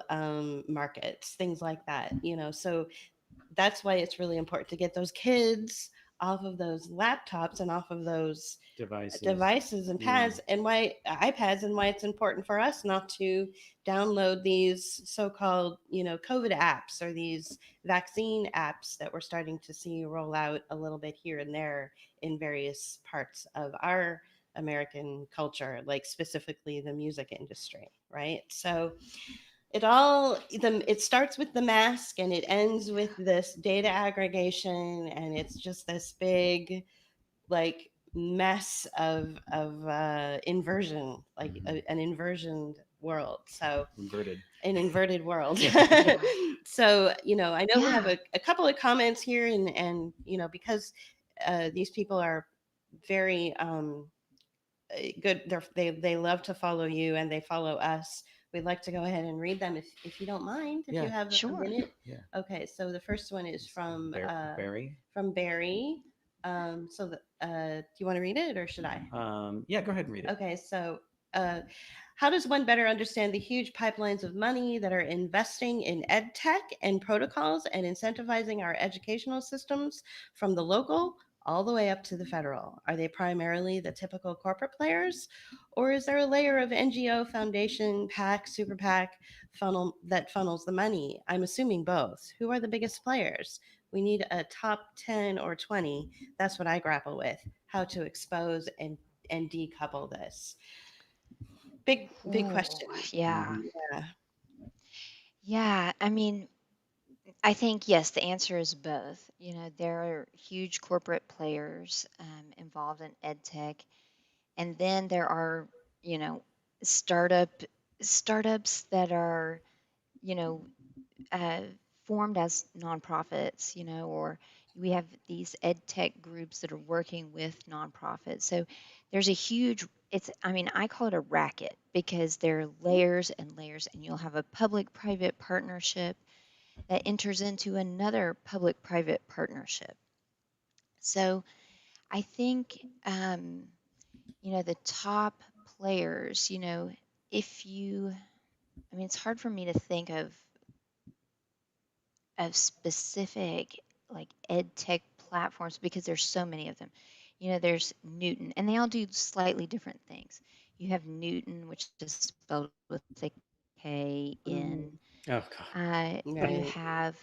Speaker 2: markets, things like that. So that's why it's really important to get those kids off of those laptops and off of those
Speaker 1: Devices.
Speaker 2: devices and
Speaker 1: Yeah.
Speaker 2: pads, and why iPads, and why it's important for us not to download these so-called COVID apps or these vaccine apps that we're starting to see roll out a little bit here and there in various parts of our American culture, like specifically the music industry, right? So it starts with the mask and it ends with this data aggregation, and it's just this big like mess of inversion, like an inversion world. So
Speaker 1: Inverted.
Speaker 2: an inverted world.
Speaker 3: Yeah.
Speaker 2: So I know we have
Speaker 3: Yeah.
Speaker 2: a couple of comments here, and because these people are very good. They love to follow you and they follow us. We'd like to go ahead and read them if you don't mind, if you
Speaker 1: Yeah.
Speaker 2: have a
Speaker 3: Sure.
Speaker 2: minute.
Speaker 1: Yeah.
Speaker 2: Okay, so the first one is
Speaker 1: Barry.
Speaker 2: from Barry. Do you want to read it or should I?
Speaker 1: Yeah, go ahead and read it.
Speaker 2: Okay, so uh, how does one better understand the huge pipelines of money that are investing in ed tech and protocols and incentivizing our educational systems from the local all the way up to the federal? Are they primarily the typical corporate players, or is there a layer of NGO, foundation, PAC, super PAC that funnels the money? I'm assuming both. Who are the biggest players? We need a top 10 or 20. That's what I grapple with. How to expose and decouple this. Big
Speaker 3: Ooh,
Speaker 2: question.
Speaker 3: yeah.
Speaker 1: Mhm.
Speaker 2: Yeah.
Speaker 3: Yeah. I mean, I think, yes, the answer is both. There are huge corporate players involved in ed tech, and then there are, you know, startup startups that are, you know, uh, formed as nonprofits, or we have these ed tech groups that are working with nonprofits. So there's a huge, I mean, I call it a racket because there are layers and layers, and you'll have a public private partnership that enters into another public private partnership. So I think, the top players, if you, I mean, it's hard for me to think of specific like ed tech platforms because there's so many of them. There's Newton, and they all do slightly different things. You have Newton, which is spelled with a K in.
Speaker 2: Mhm.
Speaker 1: Oh God.
Speaker 3: You
Speaker 2: Right.
Speaker 3: have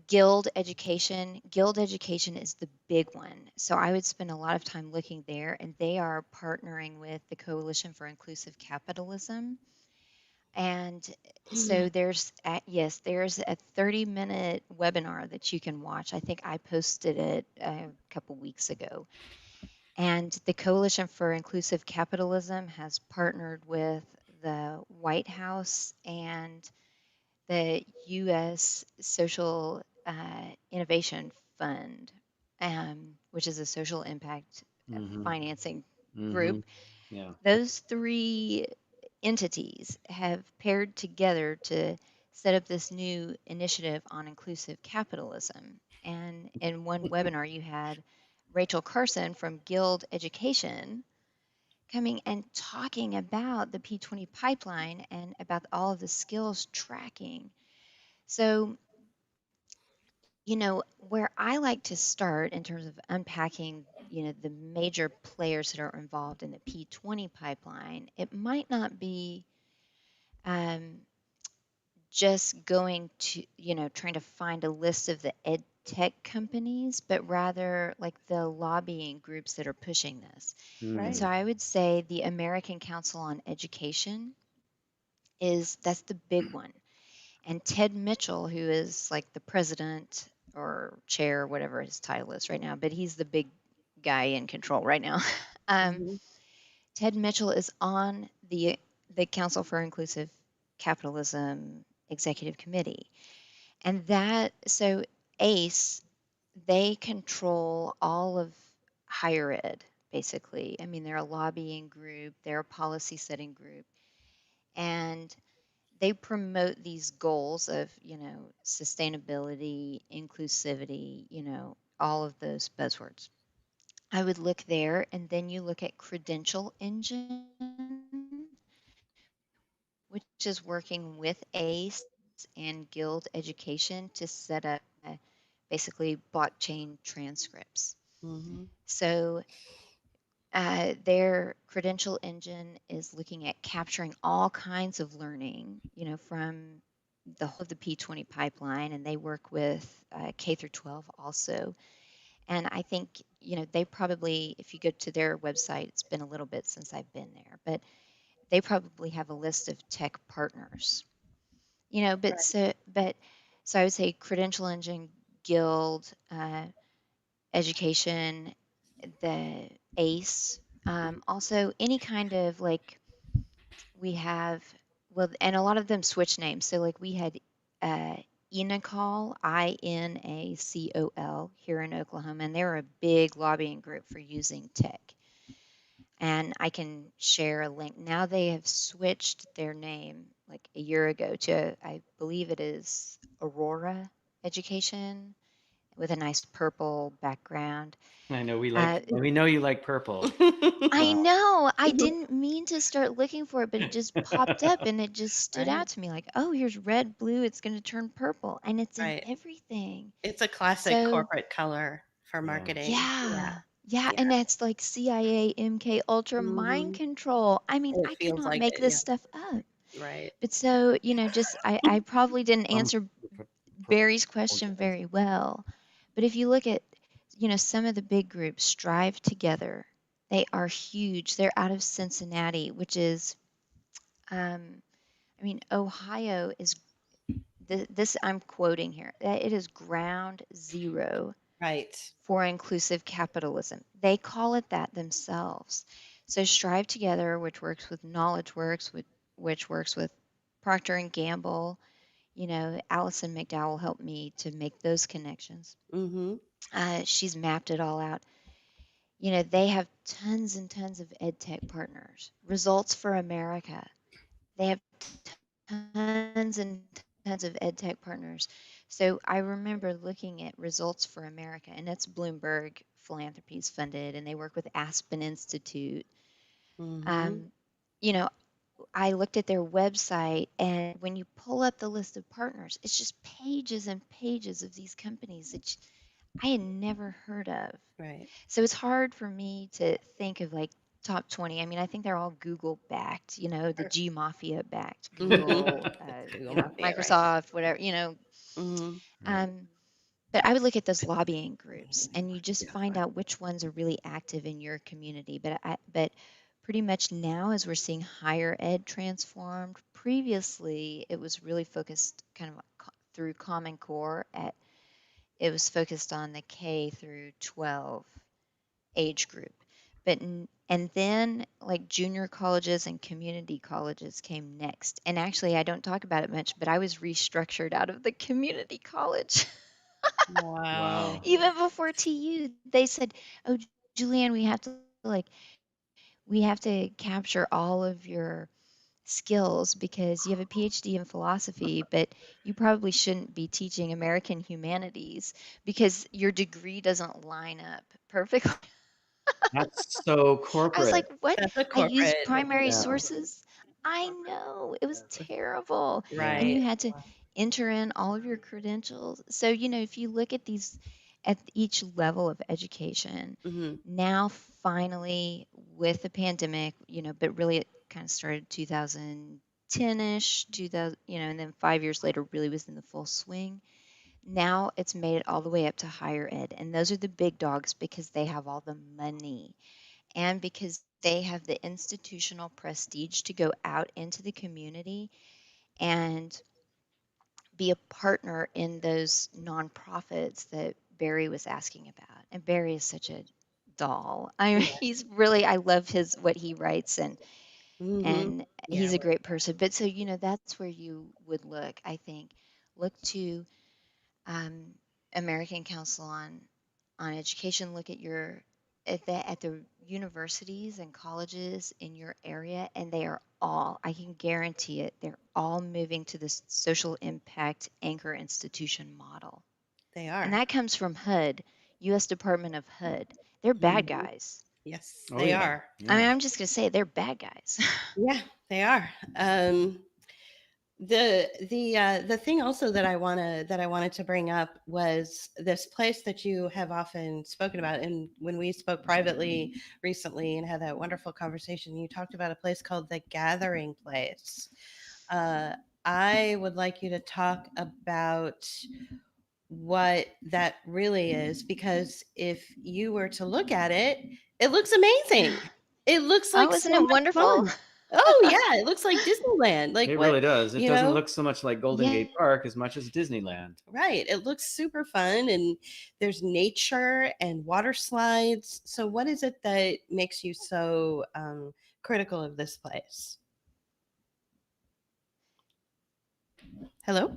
Speaker 3: Guild Education. Guild Education is the big one. So I would spend a lot of time looking there, and they are partnering with the Coalition for Inclusive Capitalism. And so yes, there's a 30-minute webinar that you can watch. I think I posted it a couple weeks ago. And the Coalition for Inclusive Capitalism has partnered with the White House and the U.S. Social Innovation Fund, which is a social impact
Speaker 1: Mm-hmm.
Speaker 3: financing
Speaker 1: Mm-hmm.
Speaker 3: group.
Speaker 1: Yeah.
Speaker 3: Those three entities have paired together to set up this new initiative on inclusive capitalism. And in one webinar, you had Rachel Carson from Guild Education coming and talking about the P20 pipeline and about all of the skills tracking. So, where I like to start in terms of unpacking, the major players that are involved in the P20 pipeline, it might not be um, just going to, trying to find a list of the ed tech companies, but rather like the lobbying groups that are pushing this. And
Speaker 2: Right.
Speaker 3: so I would say the American Council on Education that's the big one. And Ted Mitchell, who is like the president or chair, whatever his title is right now, but he's the big guy in control right now. um,
Speaker 2: Mhm.
Speaker 3: Ted Mitchell is on the Council for Inclusive Capitalism Executive Committee, and so ACE, they control all of higher ed, basically. I mean, they're a lobbying group, they're a policy setting group, and they promote these goals of, sustainability, inclusivity, all of those buzzwords. I would look there, and then you look at Credential Engine, which is working with ACE and Guild Education to set up basically blockchain transcripts.
Speaker 2: Mhm.
Speaker 3: So their Credential Engine is looking at capturing all kinds of learning, from the whole of the P20 pipeline, and they work with K through 12 also. And I think, they probably, if you go to their website, it's been a little bit since I've been there, but they probably have a list of tech partners,
Speaker 2: Right.
Speaker 3: so I would say Credential Engine, Guild, Education, the ACE, also any kind of like we have, well, and a lot of them switch names. So like we had uh, Inacol, INACOL here in Oklahoma, and they're a big lobbying group for using tech. And I can share a link. Now they have switched their name like a year ago to, I believe it is Aurora Education with a nice purple background.
Speaker 1: I know
Speaker 3: Uh,
Speaker 1: we know you like purple.
Speaker 3: I know. I didn't mean to start looking for it, but it just popped up and it just stood
Speaker 2: Right.
Speaker 3: out to me like, oh, here's red, blue, it's going to turn purple. And it's in
Speaker 2: Right.
Speaker 3: everything.
Speaker 2: It's a classic
Speaker 3: So,
Speaker 2: corporate color for
Speaker 1: Yeah.
Speaker 2: marketing. Yeah.
Speaker 3: yeah. Yeah.
Speaker 2: Yeah.
Speaker 3: And that's like CIA, MK Ultra mind
Speaker 2: Mhm.
Speaker 3: control. I mean,
Speaker 2: It
Speaker 3: I could
Speaker 2: feels
Speaker 3: not
Speaker 2: like
Speaker 3: make
Speaker 2: it.
Speaker 3: this
Speaker 2: Yeah.
Speaker 3: stuff up.
Speaker 2: Right.
Speaker 3: But so, just I probably didn't
Speaker 1: Um,
Speaker 3: answer
Speaker 1: pur-
Speaker 3: Barry's
Speaker 1: purple
Speaker 3: question
Speaker 1: does.
Speaker 3: very well. But if you look at, some of the big groups strive together. They are huge. They're out of Cincinnati, which is, I mean, Ohio is this. I'm quoting here. It is ground zero
Speaker 2: Right.
Speaker 3: for inclusive capitalism. They call it that themselves. So Strive Together, which works with Knowledge Works, which works with Procter and Gamble. Allison McDowell helped me to make those connections.
Speaker 2: Mhm.
Speaker 3: She's mapped it all out. They have tons and tons of ed tech partners. Results for America. They have tons and tons of ed tech partners. So I remember looking at Results for America, and that's Bloomberg Philanthropies funded, and they work with Aspen Institute.
Speaker 2: Mhm.
Speaker 3: Um, you know, I looked at their website, and when you pull up the list of partners, it's just pages and pages of these companies that I had never heard of.
Speaker 2: Right.
Speaker 3: So it's hard for me to think of like top 20. I mean, I think they're all Google backed, the G Mafia backed,
Speaker 2: Mhm.
Speaker 3: Google,
Speaker 2: Google Mafia, right.
Speaker 3: Microsoft, whatever,
Speaker 2: Mhm.
Speaker 1: Right.
Speaker 3: Um, but I would look at those lobbying groups and you just
Speaker 1: Yeah.
Speaker 3: find out which ones are really active in your community. But pretty much now, as we're seeing higher ed transformed, previously it was really focused kind of through Common Core it was focused on the K through 12 age group. And then like junior colleges and community colleges came next. And actually, I don't talk about it much, but I was restructured out of the community college.
Speaker 2: Wow.
Speaker 1: Wow.
Speaker 3: Even before TU, they said, "Oh, Julianne, we have to capture all of your skills because you have a PhD in philosophy, but you probably shouldn't be teaching American humanities because your degree doesn't line up perfectly."
Speaker 1: That's so
Speaker 3: I was like,
Speaker 1: corporate.
Speaker 3: "What?
Speaker 2: That's a
Speaker 3: I used
Speaker 2: corporate.
Speaker 3: primary
Speaker 1: Yeah.
Speaker 3: sources." I know, it was terrible.
Speaker 1: Yeah.
Speaker 3: And you
Speaker 2: Right.
Speaker 3: had to enter in all of your credentials. So, if you look at at each level of education,
Speaker 2: Hmm.
Speaker 3: now finally with the pandemic, but really it kind of started 2010-ish, 2000, and then 5 years later really was in the full swing. Now it's made it all the way up to higher ed. And those are the big dogs because they have all the money and because they have the institutional prestige to go out into the community and be a partner in those nonprofits that Barry was asking about. And Barry is such a doll. I mean,
Speaker 2: Yeah.
Speaker 3: he's really, I love what he writes,
Speaker 2: Hmm.
Speaker 3: and
Speaker 2: Yeah.
Speaker 3: he's a great person. But so, that's where you would look, I think. Look to um, American Council on Education. Look at the universities and colleges in your area, and they are all, I can guarantee it, they're all moving to this social impact anchor institution model.
Speaker 2: They
Speaker 3: And
Speaker 2: are.
Speaker 3: that comes from HUD, U.S. Department of HUD. They're bad
Speaker 2: Mhm.
Speaker 3: guys.
Speaker 2: Yes,
Speaker 1: Oh
Speaker 2: they
Speaker 1: yeah.
Speaker 2: are.
Speaker 3: I mean,
Speaker 1: Yeah.
Speaker 3: I'm just going to say they're bad guys.
Speaker 2: Yeah, they are. The thing also that I wanted to bring up was this place that you have often spoken about, and when we spoke privately recently and had that wonderful conversation, you talked about a place called the Gathering Place. Uh, I would like you to talk about what that really is, because if you were to look at it, it looks amazing. It looks
Speaker 3: Oh,
Speaker 2: like so
Speaker 3: isn't it
Speaker 2: much
Speaker 3: wonderful?
Speaker 2: fun. Oh yeah, it looks like Disneyland. Like
Speaker 1: It
Speaker 2: what,
Speaker 1: really does. It
Speaker 2: you
Speaker 1: doesn't
Speaker 2: know?
Speaker 1: look so much like Golden
Speaker 3: Yeah.
Speaker 1: Gate Park as much as Disneyland.
Speaker 2: Right. It looks super fun, and there's nature and water slides. So what is it that makes you so critical of this place? Hello?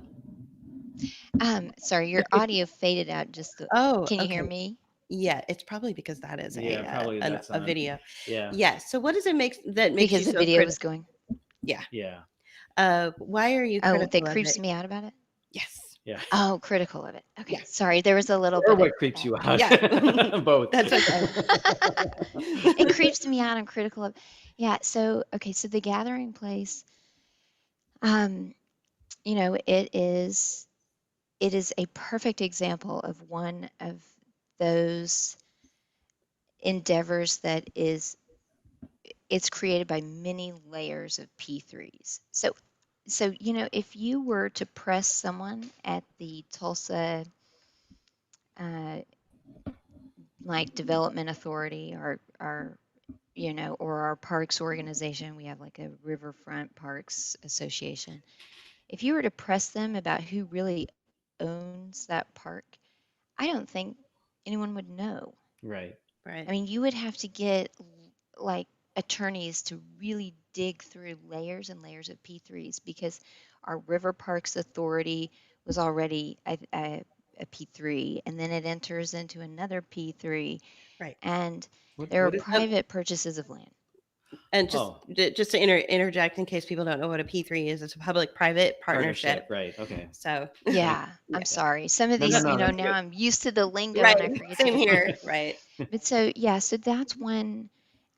Speaker 3: Sorry, your audio faded out
Speaker 2: Oh,
Speaker 3: can you hear
Speaker 2: okay.
Speaker 3: me?
Speaker 2: Yeah, it's probably because that is
Speaker 1: Yeah, probably that's
Speaker 2: a
Speaker 1: on.
Speaker 2: video.
Speaker 1: Yeah.
Speaker 2: Yeah. So what does it make that makes
Speaker 3: Because
Speaker 2: you
Speaker 3: the
Speaker 2: so
Speaker 3: video
Speaker 2: critical?
Speaker 3: was going.
Speaker 2: Yeah.
Speaker 1: Yeah.
Speaker 2: Why are you
Speaker 3: Oh, that
Speaker 2: critical of
Speaker 3: creeps
Speaker 2: it?
Speaker 3: me out about it?
Speaker 2: Yes.
Speaker 1: Yeah.
Speaker 3: Oh, critical of it.
Speaker 2: Yeah.
Speaker 3: Okay, sorry, there was a little
Speaker 1: Or
Speaker 3: bit of
Speaker 1: what creeps
Speaker 3: that.
Speaker 1: you out?
Speaker 2: Yeah.
Speaker 1: Both.
Speaker 2: That's okay.
Speaker 3: It creeps me out. I'm critical of. Yeah. So okay. So the gathering place. Um, it is a perfect example of one of those endeavors that it's created by many layers of P3s. So if you were to press someone at the Tulsa uh, like development authority or our parks organization, we have like a Riverfront Parks Association. If you were to press them about who really owns that park, I don't think anyone would know.
Speaker 1: Right.
Speaker 3: I
Speaker 2: Right.
Speaker 3: mean, you would have to get like attorneys to really dig through layers and layers of P3s because our River Parks Authority was already a P3, and then it enters into another P3,
Speaker 2: Right.
Speaker 3: and there are
Speaker 1: What is that?
Speaker 3: private purchases of land.
Speaker 2: And
Speaker 1: Oh,
Speaker 2: just to interject in case people don't know what a P3 is, it's a public-private partnership.
Speaker 1: partnership. Right. Okay.
Speaker 2: So,
Speaker 3: Yeah,
Speaker 2: yeah.
Speaker 3: I'm sorry. Some of
Speaker 1: No, no,
Speaker 3: these,
Speaker 1: no. That's
Speaker 3: now
Speaker 1: good.
Speaker 3: I'm used to the lingo
Speaker 2: Right.
Speaker 3: and I forget the
Speaker 2: Same
Speaker 3: different.
Speaker 2: here. Right.
Speaker 3: But so, yeah, so that's one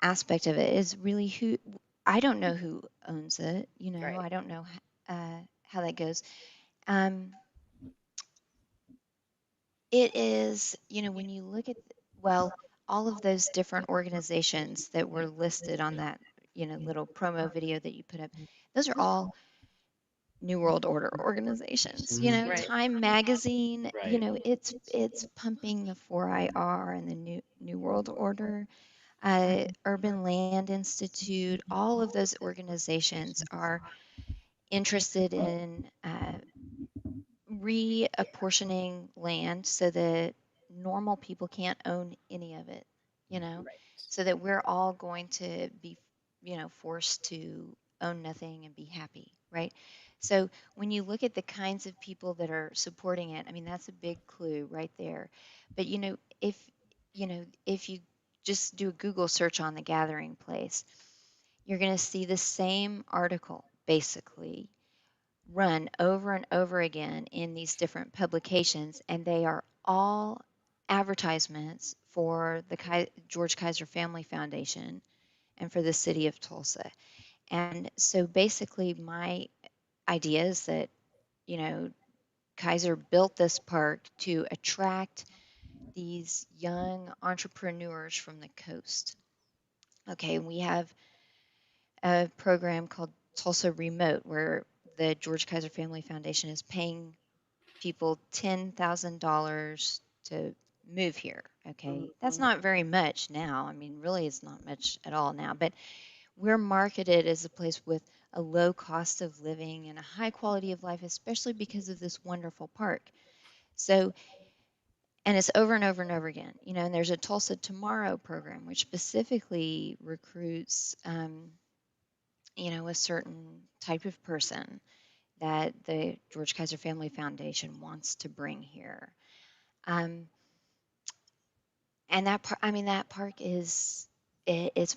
Speaker 3: aspect of it is really who, I don't know who owns it,
Speaker 2: Right.
Speaker 3: I don't know how that goes. Um, it is, when you look at, well, all of those different organizations that were listed on that, little promo video that you put up, those are all New World Order organizations.
Speaker 1: Mhm.
Speaker 2: Right.
Speaker 3: Time Magazine,
Speaker 1: Right.
Speaker 3: it's pumping the 4IR and the New World Order. Urban Land Institute, all of those organizations are interested in reapportioning land so that normal people can't own any of it. you know,
Speaker 1: Right.
Speaker 3: so that we're all going to be, forced to own nothing and be happy, right? So when you look at the kinds of people that are supporting it, I mean, that's a big clue right there. But, if you just do a Google search on the Gathering Place, you're going to see the same article basically run over and over again in these different publications, and they are all advertisements for the George Kaiser Family Foundation and for the city of Tulsa. And so basically, my idea is that, you know, Kaiser built this park to attract these young entrepreneurs from the coast. Okay, and we have a program called Tulsa Remote, where the George Kaiser Family Foundation is paying people $10,000 to move here. Okay, that's
Speaker 2: Mhm.
Speaker 3: not very much now. I mean, really, it's not much at all now. But we're marketed as a place with a low cost of living and a high quality of life, especially because of this wonderful park. So, and it's over and over and over again, and there's a Tulsa Tomorrow program, which specifically recruits, a certain type of person that the George Kaiser Family Foundation wants to bring here. Um, and that part, I mean, that park it's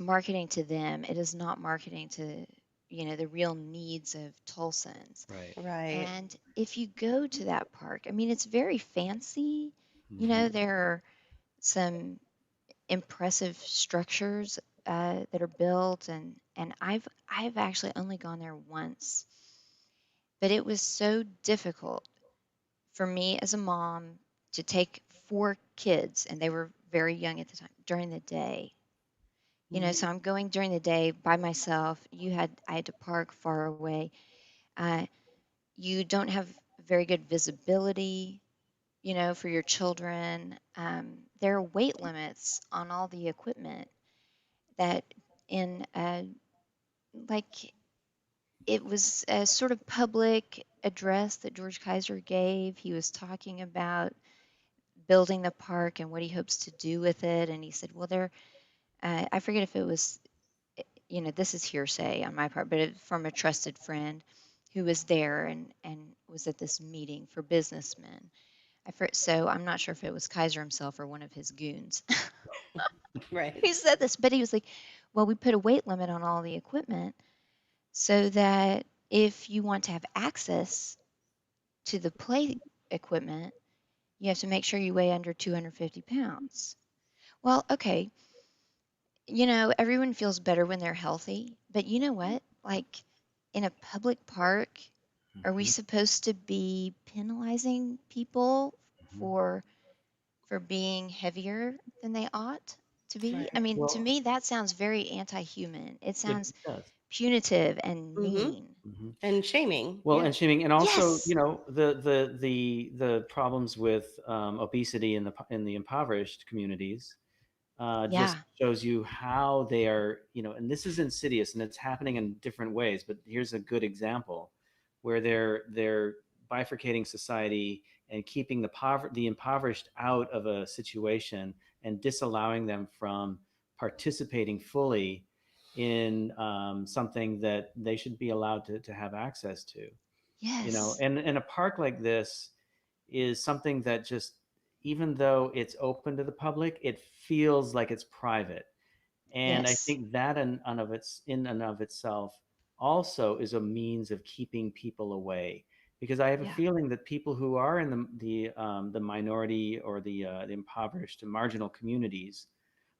Speaker 3: marketing to them. It is not marketing to, the real needs of Tulsans.
Speaker 1: Right.
Speaker 2: Right.
Speaker 3: And if you go to that park, I mean, it's very fancy.
Speaker 1: Hmm.
Speaker 3: There are some impressive structures that are built, and I've actually only gone there once, but it was so difficult for me as a mom to take 4 kids, and they were very young at the time, during the day. So I'm going during the day by myself. I had to park far away. Uh, you don't have very good visibility, for your children. There are weight limits on all the equipment that in like it was a sort of public address that George Kaiser gave. He was talking about building the park and what he hopes to do with it. And he said, well, I forget if it was, this is hearsay on my part, but from a trusted friend who was there and was at this meeting for businessmen. So I'm not sure if it was Kaiser himself or one of his goons
Speaker 2: Right.
Speaker 3: who said this, but he was like, well, we put a weight limit on all the equipment so that if you want to have access to the play equipment, you have to make sure you weigh under 250 pounds. Well, okay, everyone feels better when they're healthy, but you know what? Like in a public park, are we
Speaker 1: Hmm.
Speaker 3: supposed to be penalizing people
Speaker 1: Hmm.
Speaker 3: for being heavier than they ought to be? I
Speaker 2: Right.
Speaker 3: mean, to
Speaker 1: Well,
Speaker 3: me, that sounds very anti-human. It
Speaker 1: it
Speaker 3: sounds
Speaker 1: does.
Speaker 3: punitive and
Speaker 2: Mm-hmm.
Speaker 3: mean.
Speaker 1: Hmm.
Speaker 2: And shaming.
Speaker 1: Well,
Speaker 2: Yeah.
Speaker 1: and shaming, and also,
Speaker 3: Yes.
Speaker 1: the problems with obesity in the impoverished communities just
Speaker 3: Yeah.
Speaker 1: shows you how they are, and this is insidious and it's happening in different ways. But here's a good example where they're bifurcating society and keeping the impoverished out of a situation and disallowing them from participating fully in something that they should be allowed to have access to.
Speaker 3: Yes.
Speaker 1: And a park like this is something that just, even though it's open to the public, it feels like it's private. And I
Speaker 3: Yes.
Speaker 1: think that in and of itself also is a means of keeping people away, because I have a
Speaker 3: Yeah.
Speaker 1: feeling that people who are in the minority or the impoverished and marginal communities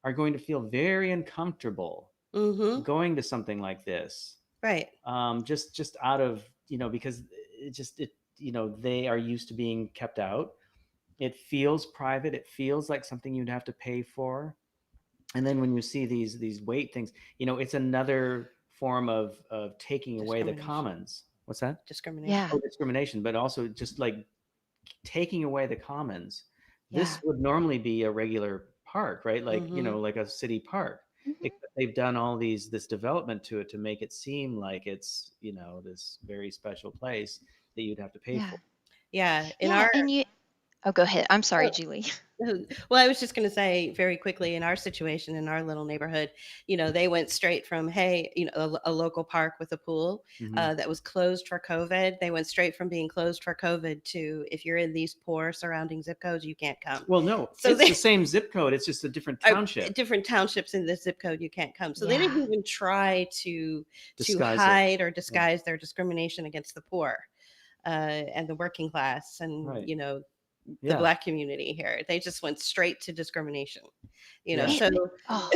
Speaker 1: are going to feel very uncomfortable
Speaker 2: Mm-hmm.
Speaker 1: going to something like this,
Speaker 2: Right.
Speaker 1: just out of, because they are used to being kept out. It feels private, it feels like something you'd have to pay for. And then when you see these weight things, it's another form of taking away the
Speaker 2: Discrimination.
Speaker 1: commons. What's that?
Speaker 2: Discrimination.
Speaker 3: Yeah.
Speaker 1: Oh, discrimination, but also just like taking away the commons. This
Speaker 3: Yeah.
Speaker 1: would normally be a regular park, right? Like,
Speaker 2: Mm-hmm.
Speaker 1: like a city park.
Speaker 3: Hmm.
Speaker 1: Except they've done all this development to it to make it seem like it's, this very special place that you'd have to pay
Speaker 3: Yeah.
Speaker 1: for.
Speaker 2: Yeah. In
Speaker 3: Yeah.
Speaker 2: our
Speaker 3: And Oh, go ahead. I'm sorry,
Speaker 2: Oh,
Speaker 3: Julie.
Speaker 2: well, I was just going to say very quickly in our situation in our little neighborhood, they went straight from, hey, a local park with a pool
Speaker 1: Hmm.
Speaker 2: that was closed for COVID. They went straight from being closed for COVID to, if you're in these poor surrounding zip codes, you can't come.
Speaker 1: Well, no,
Speaker 2: So
Speaker 1: it's the
Speaker 2: they
Speaker 1: same zip code. It's just a different township.
Speaker 2: different townships in this zip code, you can't come. So they
Speaker 3: Yeah.
Speaker 2: didn't even try to
Speaker 1: Disguise it.
Speaker 2: hide or
Speaker 1: Yeah.
Speaker 2: disguise their discrimination against the poor and the working class and
Speaker 1: Right.
Speaker 2: the
Speaker 1: Yeah.
Speaker 2: Black community here. They just went straight to discrimination.
Speaker 1: Yeah.
Speaker 2: So
Speaker 3: Oh,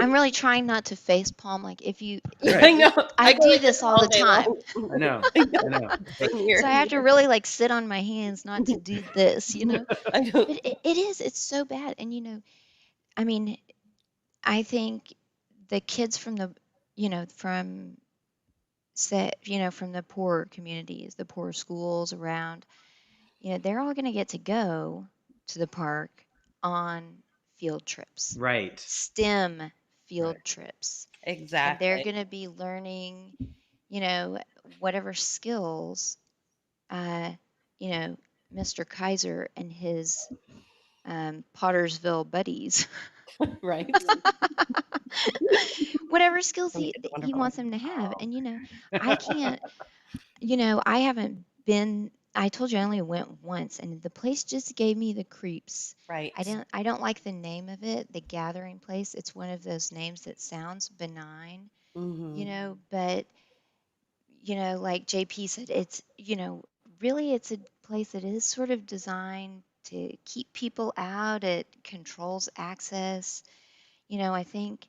Speaker 3: I'm really trying not to face palm. Like if you,
Speaker 2: I
Speaker 1: Right.
Speaker 2: know
Speaker 3: I
Speaker 2: go
Speaker 3: do
Speaker 2: like
Speaker 3: this all the
Speaker 2: all day
Speaker 3: time.
Speaker 2: long.
Speaker 1: I know.
Speaker 2: I
Speaker 1: I
Speaker 2: know.
Speaker 1: know. But
Speaker 2: Same here.
Speaker 3: So I have to really like sit on my hands not to do this,
Speaker 2: I know.
Speaker 3: But it's so bad. And I mean, I think the kids from the, from from the poorer communities, the poor schools around, they're all going to get to go to the park on field trips,
Speaker 1: right.
Speaker 3: STEM
Speaker 1: Right.
Speaker 3: field trips. And they're
Speaker 2: Exactly.
Speaker 3: going to be learning, you know, whatever skills, uh, you know, Mr. Kaiser and his Pottersville buddies,
Speaker 2: Right.
Speaker 3: whatever skills
Speaker 2: It's
Speaker 3: he
Speaker 2: wonderful.
Speaker 3: wants them to have. And, I can't, I haven't been, I told you I only went once and the place just gave me the creeps.
Speaker 2: Right.
Speaker 3: I don't like the name of it, the gathering place. It's one of those names that sounds benign,
Speaker 2: Hmm.
Speaker 3: but like JP said, it's, really it's a place that is sort of designed to keep people out. It controls access. I think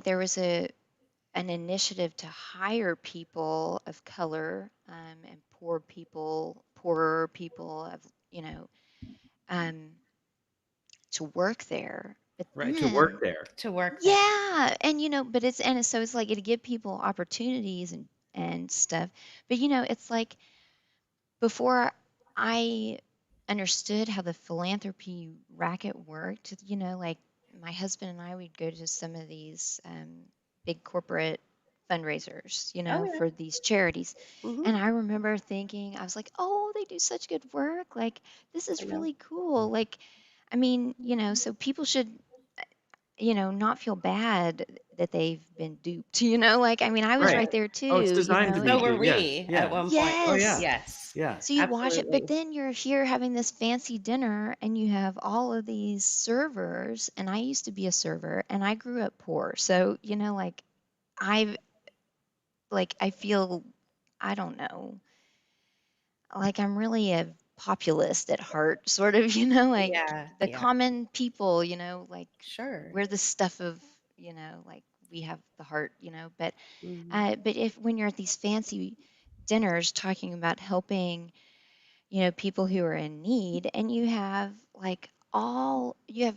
Speaker 3: there was an initiative to hire people of color and poorer people of, you know, um, to work there. But
Speaker 1: Right. To work
Speaker 3: then,
Speaker 1: there.
Speaker 2: To work there.
Speaker 3: yeah, and so it's like to give people opportunities and stuff. But it's like before I understood how the philanthropy racket worked, like my husband and I would go to some of these big corporate fundraisers,
Speaker 2: Oh
Speaker 3: for these charities.
Speaker 2: yeah. Hmm.
Speaker 3: And I remember thinking, I was like, oh, they do such good work. Like, this
Speaker 2: I
Speaker 3: is
Speaker 2: know.
Speaker 3: really cool. Like, I mean, so people should, not feel bad that they've been duped, like, I mean, I was
Speaker 1: Right.
Speaker 3: right there
Speaker 1: Oh, it's
Speaker 3: too,
Speaker 1: designed to be.
Speaker 2: So were
Speaker 1: Yeah.
Speaker 2: we at
Speaker 1: Yeah.
Speaker 2: one point.
Speaker 1: Oh, yeah.
Speaker 3: yes.
Speaker 2: Yes.
Speaker 1: Yeah.
Speaker 3: So you watch it, but
Speaker 2: Absolutely.
Speaker 3: then you're here having this fancy dinner and you have all of these servers. And I used to be a server and I grew up poor. So, like I I feel, I don't know, like I'm really a populist at heart, sort of, like
Speaker 2: Yeah.
Speaker 3: the
Speaker 2: Yeah.
Speaker 3: common people, like
Speaker 2: Sure.
Speaker 3: we're the stuff of, like we have the heart, but
Speaker 2: Hmm.
Speaker 3: if when you're at these fancy dinners talking about helping people who are in need, and you have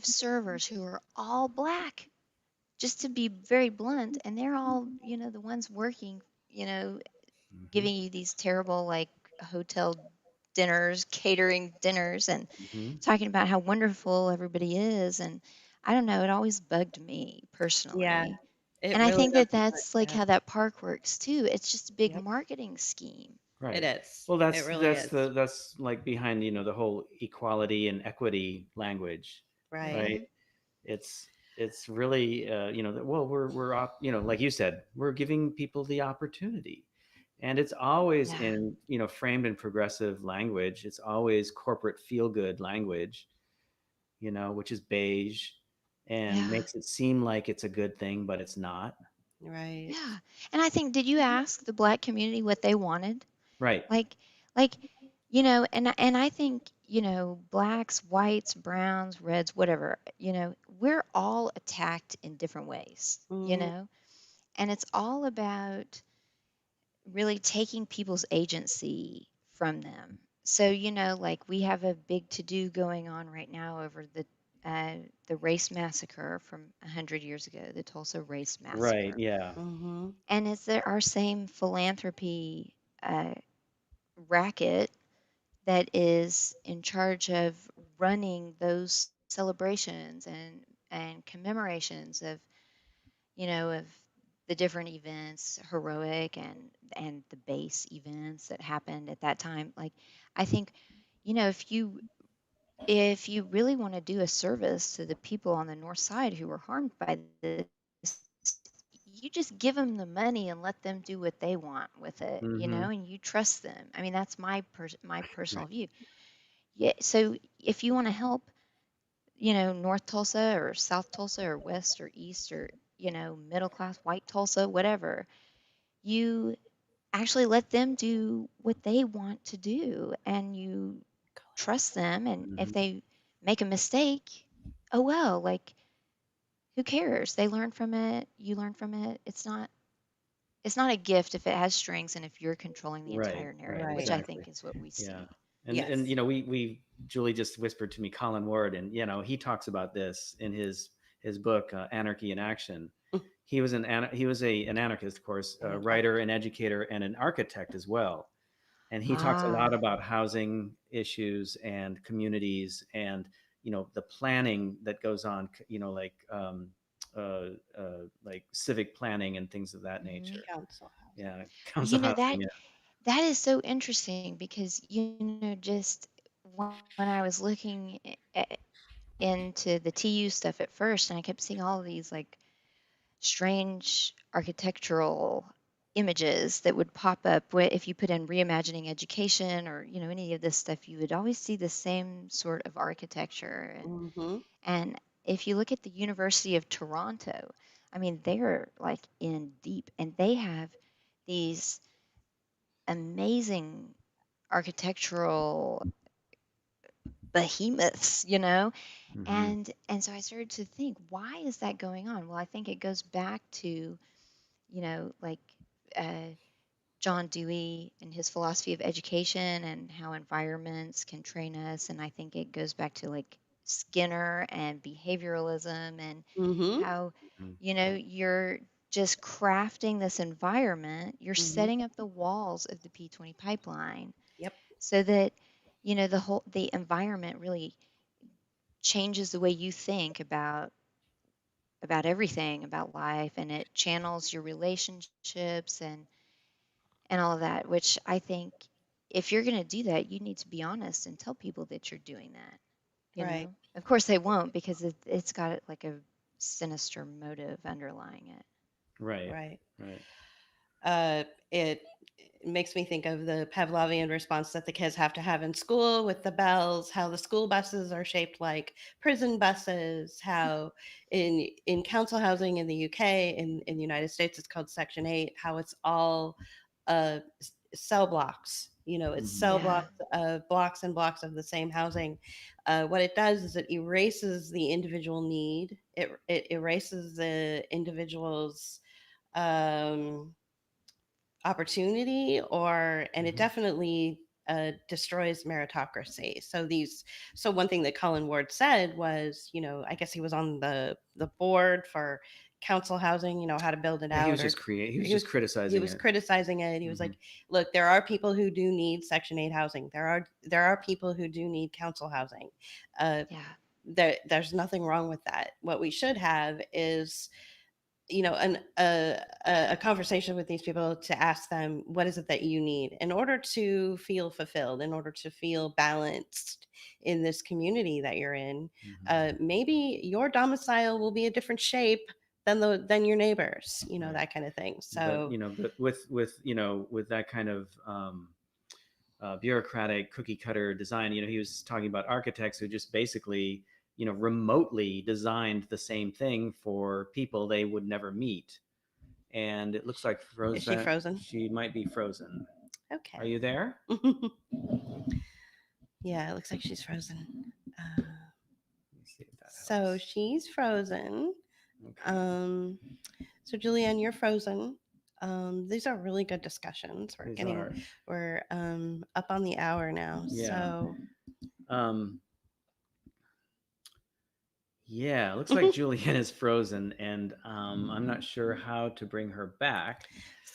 Speaker 3: servers who are all black, just to be very blunt, and they're all, the ones working, you know,
Speaker 1: Hmm.
Speaker 3: giving you these terrible, like, hotel dinners, catering dinners, and
Speaker 1: Hmm.
Speaker 3: talking about how wonderful everybody is. And I don't know, it always bugged me
Speaker 2: Yeah.
Speaker 3: personally.
Speaker 2: It
Speaker 3: And I
Speaker 2: really
Speaker 3: think
Speaker 2: does
Speaker 3: that
Speaker 2: look
Speaker 3: that's
Speaker 2: like
Speaker 3: like
Speaker 2: that.
Speaker 3: how that park works too. It's just a big
Speaker 2: Yep.
Speaker 3: marketing scheme.
Speaker 2: It
Speaker 1: Right.
Speaker 2: is.
Speaker 1: Well,
Speaker 2: It
Speaker 1: that's
Speaker 2: really
Speaker 1: that's
Speaker 2: is.
Speaker 1: the that's like behind the whole equality and equity language,
Speaker 2: Right.
Speaker 1: right?
Speaker 3: Hmm.
Speaker 1: It's really well, like you said, we're giving people the opportunity, and it's always
Speaker 3: Yeah.
Speaker 1: in framed in progressive language. It's always corporate feel good language, which is beige and
Speaker 3: Yeah.
Speaker 1: makes it seem like it's a good thing, but it's not.
Speaker 2: Right.
Speaker 3: Yeah. And I think, did you ask the black community what they wanted?
Speaker 1: Right.
Speaker 3: Like, like, and I think, blacks, whites, browns, reds, whatever, we're all attacked in different ways,
Speaker 2: Hmm.
Speaker 3: and it's all about really taking people's agency from them. So, like we have a big to do going on right now over the race massacre from 100 years ago, the Tulsa race
Speaker 1: Right.
Speaker 3: massacre.
Speaker 1: Yeah.
Speaker 2: Hmm.
Speaker 3: And it's our same philanthropy uh, racket that is in charge of running those celebrations and commemorations of the different events, heroic and the base events that happened at that time. Like, I think, if you really want to do a service to the people on the north side who were harmed by this, you just give them the money and let them do what they want with it, and you
Speaker 1: Mm-hmm.
Speaker 3: trust them. I mean, that's my personal view.
Speaker 1: Right.
Speaker 3: Yeah. So if you want to help, North Tulsa or South Tulsa or West or East or middle class white Tulsa, whatever, you actually let them do what they want to do, and you trust them. And if
Speaker 1: Mm-hmm.
Speaker 3: they make a mistake, oh well, like, who cares? They learn from it, you learn from it. It's not a gift if it has strings and if you're controlling the
Speaker 1: Right.
Speaker 3: entire narrative,
Speaker 1: Right.
Speaker 3: which I
Speaker 2: Right.
Speaker 3: think
Speaker 1: Exactly.
Speaker 3: is what we
Speaker 1: Yeah.
Speaker 3: see.
Speaker 1: And
Speaker 2: Yes.
Speaker 1: we Julie just whispered to me Colin Ward, and he talks about this in his book Anarchy in Action. He was an anarchist, of course, a writer, an educator, and an architect as well. And he talks a lot
Speaker 3: Ah.
Speaker 1: about housing issues and communities, and the planning that goes on, like civic planning and things of that
Speaker 3: Hmm.
Speaker 1: nature.
Speaker 2: Council
Speaker 1: Yeah,
Speaker 2: housing.
Speaker 1: council
Speaker 3: You know
Speaker 1: housing.
Speaker 3: that
Speaker 1: Yeah.
Speaker 3: that is so interesting because just when I was looking into the TU stuff at first, and I kept seeing all of these like strange architectural images that would pop up if you put in reimagining education or any of this stuff, you would always see the same sort of architecture.
Speaker 2: Mm-hmm.
Speaker 3: And if you look at the University of Toronto, I mean, they're like in deep, and they have these amazing architectural behemoths,
Speaker 1: Hmm.
Speaker 3: and so I started to think, why is that going on? Well, I think it goes back to, like, uh, John Dewey and his philosophy of education and how environments can train us. And I think it goes back to like Skinner and behavioralism, and
Speaker 2: Mm-hmm.
Speaker 3: how, you're just crafting this environment, you're
Speaker 2: Mm-hmm.
Speaker 3: setting up the walls of the P20 pipeline
Speaker 2: Yep.
Speaker 3: so that, the environment really changes the way you think about everything about life, and it channels your relationships and all of that, which I think if you're going to do that, you need to be honest and tell people that you're doing that.
Speaker 2: Right.
Speaker 3: Of course they won't, because it's got like a sinister motive underlying it.
Speaker 1: Right.
Speaker 2: Right.
Speaker 1: Right.
Speaker 2: It makes me think of the Pavlovian response that the kids have to have in school with the bells, how the school buses are shaped like prison buses, how in council housing in the UK, in the United States, it's called Section 8, how it's all cell blocks. It's
Speaker 1: Hmm.
Speaker 2: cell
Speaker 3: Yeah.
Speaker 2: blocks of blocks and blocks of the same housing. What it does is it erases the individual need. It erases the individual's um, opportunity, and it
Speaker 1: Hmm.
Speaker 2: definitely destroys meritocracy. So one thing that Colin Ward said was, I guess he was on the board for council housing, how to build it
Speaker 1: Yeah, he
Speaker 2: out,
Speaker 1: was
Speaker 2: or
Speaker 1: just he was
Speaker 2: he
Speaker 1: just
Speaker 2: was he
Speaker 1: criticizing
Speaker 2: was
Speaker 1: it.
Speaker 2: criticizing it. He was
Speaker 1: Hmm.
Speaker 2: like, look, there are people who do need Section 8 housing. There are people who do need council housing. Uh,
Speaker 3: Yeah.
Speaker 2: there's nothing wrong with that. What we should have is, a conversation with these people to ask them, what is it that you need in order to feel fulfilled, in order to feel balanced in this community that you're in.
Speaker 1: Hmm.
Speaker 2: Maybe your domicile will be a different shape than your neighbors,
Speaker 1: Right.
Speaker 2: that kind of thing.
Speaker 1: But
Speaker 2: So
Speaker 1: with that kind of bureaucratic cookie cutter design, he was talking about architects who just basically remotely designed the same thing for people they would never meet. And it looks like
Speaker 2: is she
Speaker 1: Frozen.
Speaker 2: frozen?
Speaker 1: She might be frozen. Are
Speaker 2: Okay.
Speaker 1: you there?
Speaker 2: Yeah, it looks like she's frozen. Uh,
Speaker 1: Let me see if that
Speaker 2: so
Speaker 1: helps.
Speaker 2: she's frozen.
Speaker 1: Okay.
Speaker 2: Um, so Julianne, you're frozen. These are really good discussions.
Speaker 1: These are.
Speaker 2: We're up on the hour now.
Speaker 1: Yeah.
Speaker 2: So
Speaker 1: Um, yeah, it looks like Julianne is frozen, and I'm not sure how to bring her back.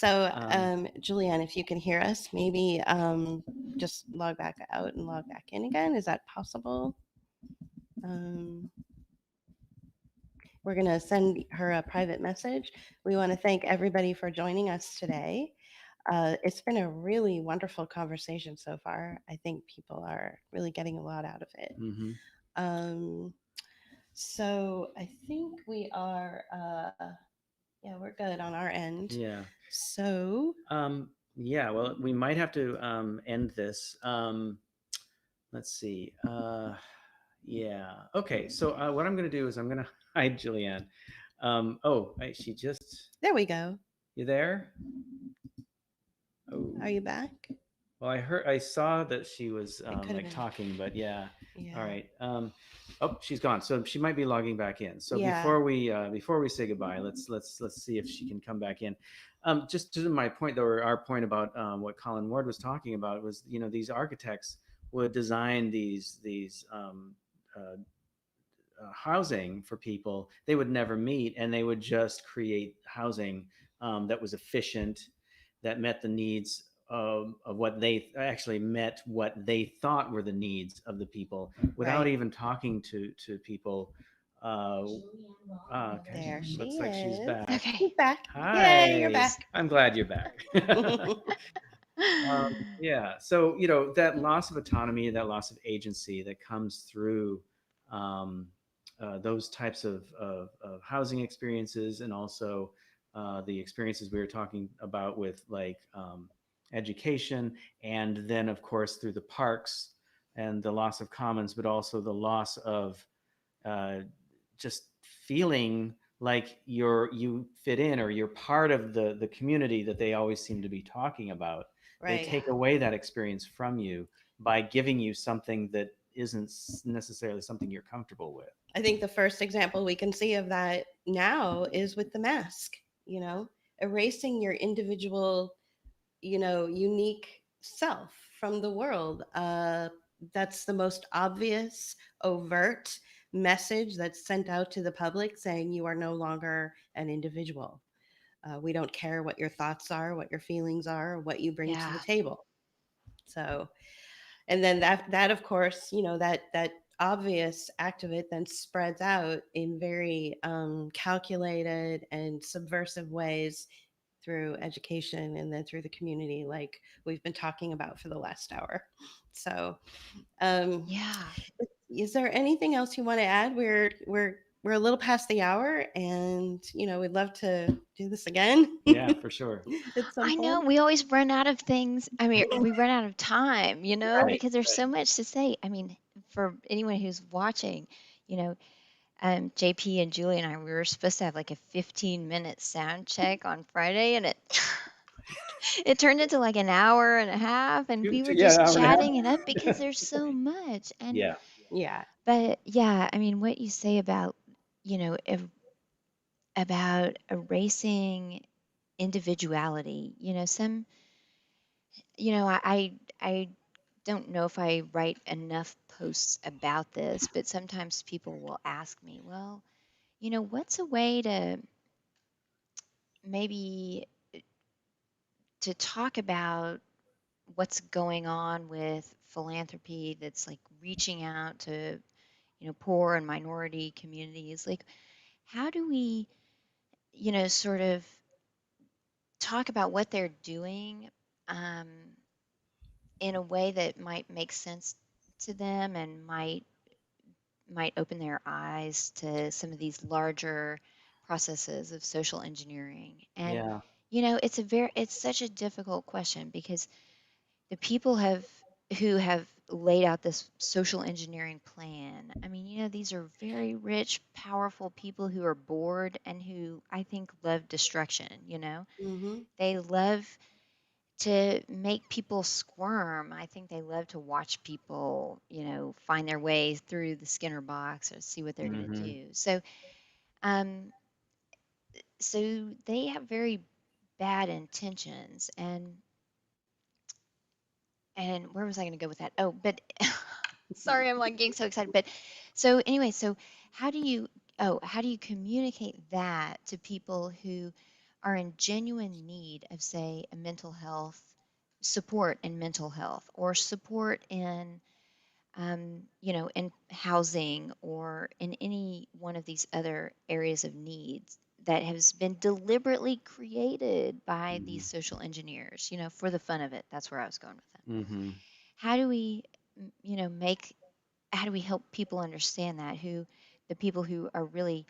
Speaker 1: Um,
Speaker 2: Julianne, if you can hear us, maybe just log back out and log back in again. Is that possible? Um, we're going to send her a private message. We want to thank everybody for joining us today. It's been a really wonderful conversation so far. I think people are really getting a lot out of it.
Speaker 1: Hmm.
Speaker 2: Um, so I think we are, yeah, we're good on our end.
Speaker 1: Yeah.
Speaker 2: So,
Speaker 1: Yeah. Well, we might have to end this. Let's see. Yeah. Okay. So what I'm going to do is I'm going to hide Julianne. She just.
Speaker 2: there we go.
Speaker 1: You there? Oh.
Speaker 2: Are you back?
Speaker 1: Well, I saw that she was
Speaker 2: It could have
Speaker 1: like
Speaker 2: been.
Speaker 1: talking, but yeah.
Speaker 2: Yeah.
Speaker 1: All right. Oh, she's gone. So she might be logging back in. So
Speaker 2: Yeah.
Speaker 1: before we say goodbye, let's see if she can come back in. Just to my point, though, or our point about what Colin Ward was talking about was, these architects would design these housing for people they would never meet, and they would just create housing that was efficient, that met the needs of what they actually met what they thought were the needs of the people, without
Speaker 2: Right.
Speaker 1: even talking to people. Uh, okay,
Speaker 2: There she
Speaker 1: looks like she's
Speaker 2: is.
Speaker 1: back.
Speaker 3: Okay.
Speaker 2: She's back.
Speaker 1: Hi,
Speaker 2: Yay, you're back.
Speaker 1: I'm glad you're back. Yeah, so that loss of autonomy, that loss of agency that comes through um, those types of housing experiences, and also the experiences we were talking about with like education, and then of course through the parks and the loss of commons, but also the loss of uh, just feeling like you fit in, or you're part of the community that they always seem to be talking about. They
Speaker 2: Right.
Speaker 1: take away that experience from you by giving you something that isn't necessarily something you're comfortable with.
Speaker 2: I think the first example we can see of that now is with the mask, you know, erasing your individual, unique self from the world. That's the most obvious, overt message that's sent out to the public saying you are no longer an individual. We don't care what your thoughts are, what your feelings are, what you bring to
Speaker 3: Yeah.
Speaker 2: the table. So, and then that of course, that obvious act of it then spreads out in very calculated and subversive ways through education and then through the community, like we've been talking about for the last hour. So um
Speaker 3: Yeah.
Speaker 2: is there anything else you want to add? We're a little past the hour, and we'd love to do this again
Speaker 1: Yeah, for sure.
Speaker 2: at some
Speaker 3: I know
Speaker 2: point.
Speaker 3: we always run out of things. I mean, we run out of time,
Speaker 1: Right.
Speaker 3: because there's so much to say. I mean, for anyone who's watching, you know, JP and Julie and I, we were supposed to have like a 15-minute sound check on Friday, and it it turned into like an hour and a half, and we were
Speaker 1: Yeah,
Speaker 3: just
Speaker 1: hour and a half.
Speaker 3: chatting it up because there's so much. And
Speaker 1: Yeah.
Speaker 2: Yeah.
Speaker 3: but yeah, I mean, what you say about, about erasing individuality, I don't know if I write enough posts about this, but sometimes people will ask me, well, what's a way to maybe to talk about what's going on with philanthropy that's like reaching out to, poor and minority communities? Like, how do we, sort of talk about what they're doing um, in a way that might make sense to them and might open their eyes to some of these larger processes of social engineering. And
Speaker 1: Yeah.
Speaker 3: it's such a difficult question because the people who have laid out this social engineering plan. I mean, these are very rich, powerful people who are bored and who I think love destruction,
Speaker 2: Mm-hmm.
Speaker 3: They love to make people squirm. I think they love to watch people, find their way through the Skinner box or see what they're going to
Speaker 1: Hmm.
Speaker 3: do. Um, so they have very bad intentions. And where was I going to go with that? Oh, but sorry, I'm like getting so excited. But so anyway, so how do you how do you communicate that to people who are in genuine need of, say, a mental health support in mental health, or support in in housing, or in any one of these other areas of needs that has been deliberately created by
Speaker 1: Mm-hmm.
Speaker 3: these social engineers, for the fun of it. That's where I was going with it.
Speaker 1: Mm-hmm.
Speaker 3: How do we, make, how do we help people understand that, the people who are really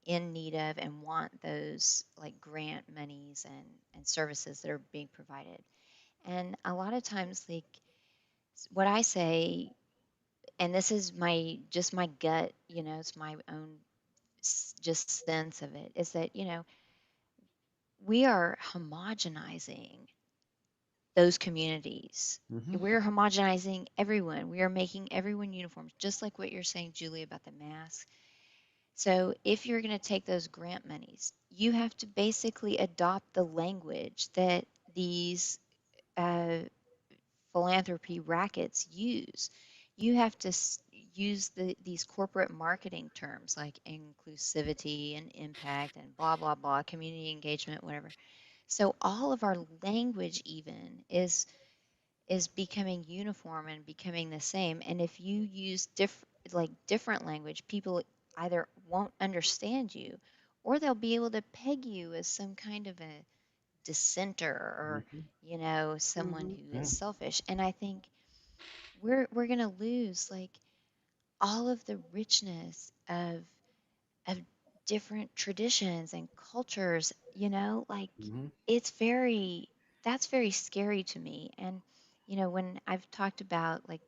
Speaker 3: in need of and want those like grant monies and services that are being provided? And a lot of times, like what I say, and this is my gut, it's my own just sense of it, is that, we are homogenizing those communities.
Speaker 1: Mm-hmm.
Speaker 3: We're homogenizing everyone. We are making everyone uniform, just like what you're saying, Julie, about the masks. So if you're going to take those grant monies, you have to basically adopt the language that these uh, philanthropy rackets use. You have to use these corporate marketing terms like inclusivity and impact and blah, blah, blah, community engagement, whatever. So all of our language even is becoming uniform and becoming the same. And if you use different language, people either won't understand you or they'll be able to peg you as some kind of a dissenter or
Speaker 1: Mm-hmm.
Speaker 3: someone
Speaker 2: Hmm.
Speaker 3: who is
Speaker 1: Yeah.
Speaker 3: selfish. And I think we're going to lose like all of the richness of different traditions and cultures, like
Speaker 1: Mm-hmm.
Speaker 3: it's very that's very scary to me. And when I've talked about like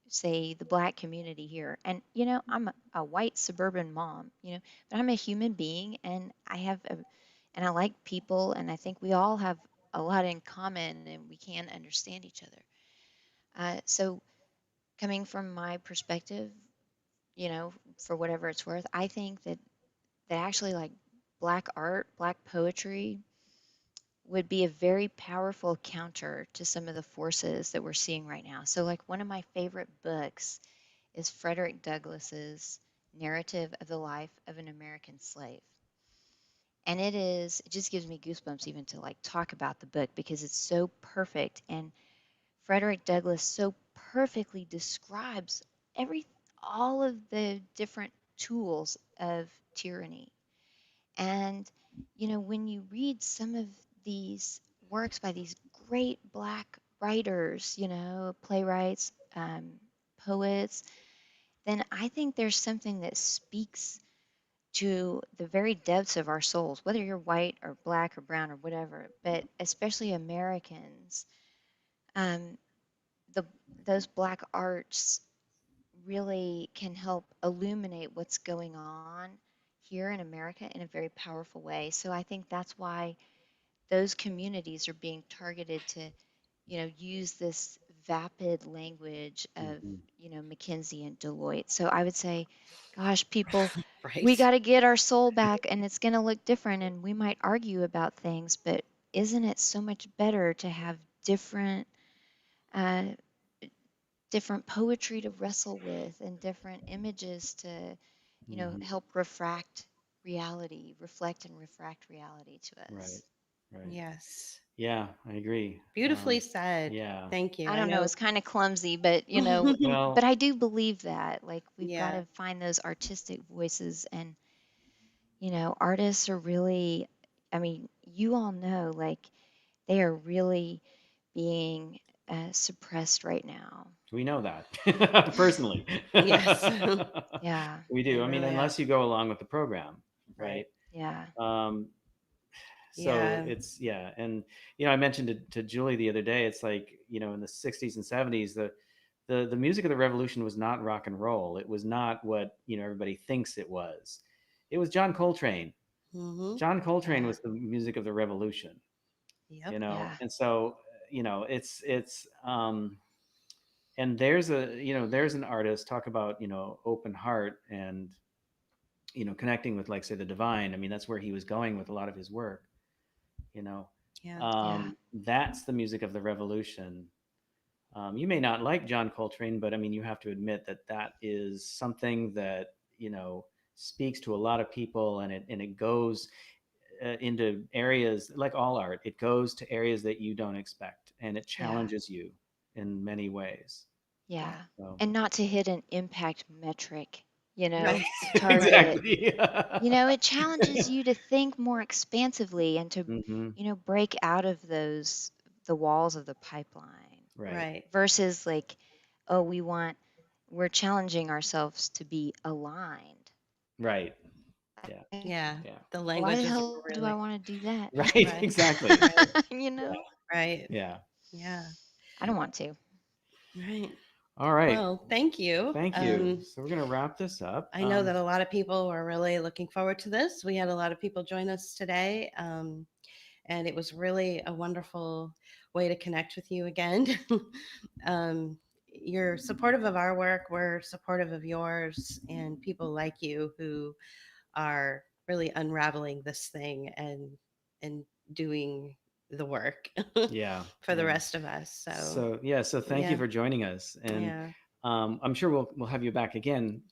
Speaker 3: say the black community here, and I'm a white suburban mom, but I'm a human being, and I like people, and I think we all have a lot in common and we can understand each other. So coming from my perspective, for whatever it's worth, I think that actually like black art, black poetry would be a very powerful counter to some of the forces that we're seeing right now. So like one of my favorite books is Frederick Douglass's Narrative of the Life of an American Slave. And it just gives me goosebumps even to like talk about the book because it's so perfect. And Frederick Douglass so perfectly describes every all of the different tools of tyranny. And, when you read some of these works by these great Black writers, playwrights, poets, then I think there's something that speaks to the very depths of our souls, whether you're white or black or brown or whatever, but especially Americans. Um, the those Black arts really can help illuminate what's going on here in America in a very powerful way. So I think that's why those communities are being targeted to, use this vapid language of,
Speaker 1: Mm-hmm.
Speaker 3: McKinsey and Deloitte. So I would say, gosh, people, we
Speaker 2: Right.
Speaker 3: got to get our soul back and it's going to look different and we might argue about things, but isn't it so much better to have different uh, different poetry to wrestle with and different images to,
Speaker 1: Mm-hmm.
Speaker 3: help reflect and refract reality to
Speaker 1: Right.
Speaker 3: us.
Speaker 1: Right.
Speaker 2: Yes.
Speaker 1: Yeah, I agree.
Speaker 2: Beautifully said.
Speaker 1: Yeah.
Speaker 2: Thank you.
Speaker 3: I
Speaker 2: I
Speaker 3: don't know,
Speaker 2: know.
Speaker 3: it's kind of clumsy, but
Speaker 1: Well,
Speaker 3: but I do believe that like we've got
Speaker 2: Yeah.
Speaker 3: to find those artistic voices and artists are really, I mean, you all know like they are really being suppressed right now.
Speaker 1: we know that personally.
Speaker 2: Yes.
Speaker 3: Yeah,
Speaker 1: We
Speaker 2: They
Speaker 1: do. I mean,
Speaker 2: really are.
Speaker 1: unless you go along with the program,
Speaker 2: Right.
Speaker 1: right?
Speaker 3: yeah,
Speaker 1: Um, so
Speaker 2: Yeah.
Speaker 1: it's yeah, and I mentioned to Julie the other day, it's like in the '60s and '70s, the music of the revolution was not rock and roll. It was not what everybody thinks it was. It was John Coltrane.
Speaker 2: Hmm.
Speaker 1: John Coltrane
Speaker 3: yeah,
Speaker 1: was the music of the revolution.
Speaker 2: Yep.
Speaker 3: yeah,
Speaker 1: And so it's and there's there's an artist, talk about open heart and connecting with, like, say, the divine. I mean, that's where he was going with a lot of his work. you know
Speaker 2: Yeah.
Speaker 1: that's the music of the revolution. You may not like John Coltrane, but I mean, you have to admit that that is something that speaks to a lot of people, and it goes into areas, like all art. It goes to areas that you don't expect, and it
Speaker 3: yeah.
Speaker 1: challenges you in many ways.
Speaker 3: Yeah.
Speaker 1: So
Speaker 3: And not to hit an impact metric,
Speaker 2: Right.
Speaker 3: target.
Speaker 1: Exactly.
Speaker 3: It challenges you to think more expansively and to,
Speaker 1: Hmm.
Speaker 3: break out of the walls of the pipeline
Speaker 1: Right.
Speaker 2: Right.
Speaker 3: versus like, oh, we're challenging ourselves to be aligned.
Speaker 1: Right. Yeah.
Speaker 2: Yeah.
Speaker 1: Yeah.
Speaker 2: The
Speaker 3: Why
Speaker 2: language
Speaker 3: the
Speaker 2: is
Speaker 3: hell do I
Speaker 2: really
Speaker 3: want to do that?
Speaker 1: Right.
Speaker 2: right.
Speaker 1: Exactly.
Speaker 2: Right.
Speaker 3: you know?
Speaker 2: Right.
Speaker 1: Yeah.
Speaker 2: Yeah.
Speaker 3: I don't want to.
Speaker 2: Right.
Speaker 1: All right.
Speaker 2: Well, thank you.
Speaker 1: Thank you. So we're gonna wrap this up.
Speaker 2: I know that a lot of people were really looking forward to this. We had a lot of people join us today. And it was really a wonderful way to connect with you again. um, you're supportive of our work, we're supportive of yours, and people like you who are really unraveling this thing and doing the work
Speaker 1: Yeah.
Speaker 2: for the
Speaker 1: Yeah.
Speaker 2: rest of us. So
Speaker 1: So thank you
Speaker 2: yeah,
Speaker 1: for joining us, and
Speaker 2: yeah,
Speaker 1: I'm sure we'll have you back again,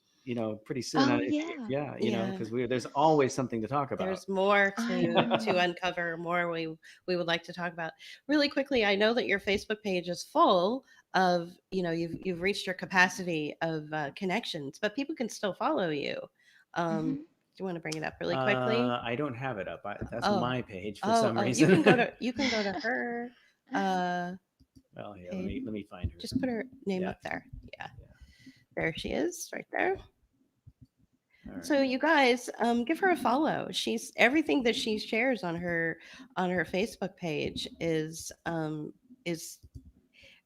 Speaker 1: pretty soon.
Speaker 3: Oh, yeah.
Speaker 1: Yeah,
Speaker 2: yeah.
Speaker 1: because there's always something to talk about.
Speaker 2: There's more
Speaker 3: I
Speaker 2: to
Speaker 3: know.
Speaker 2: uncover, more we would like to talk about. Really quickly, I know that your Facebook page is full of, you've reached your capacity of connections, but people can still follow you.
Speaker 3: Hmm.
Speaker 2: Do you want to bring it up really quickly?
Speaker 1: I don't have it up. That's
Speaker 2: Oh,
Speaker 1: my page for
Speaker 2: oh,
Speaker 1: some
Speaker 2: oh,
Speaker 1: reason.
Speaker 2: you can go to her uh
Speaker 1: Well, yeah,
Speaker 2: page.
Speaker 1: let me find her.
Speaker 2: Just put her name
Speaker 1: Yeah.
Speaker 2: up there. Yeah,
Speaker 1: Yeah.
Speaker 2: there she is, right there.
Speaker 1: All right.
Speaker 2: So you guys, give her a follow. She's everything that she shares on her Facebook page is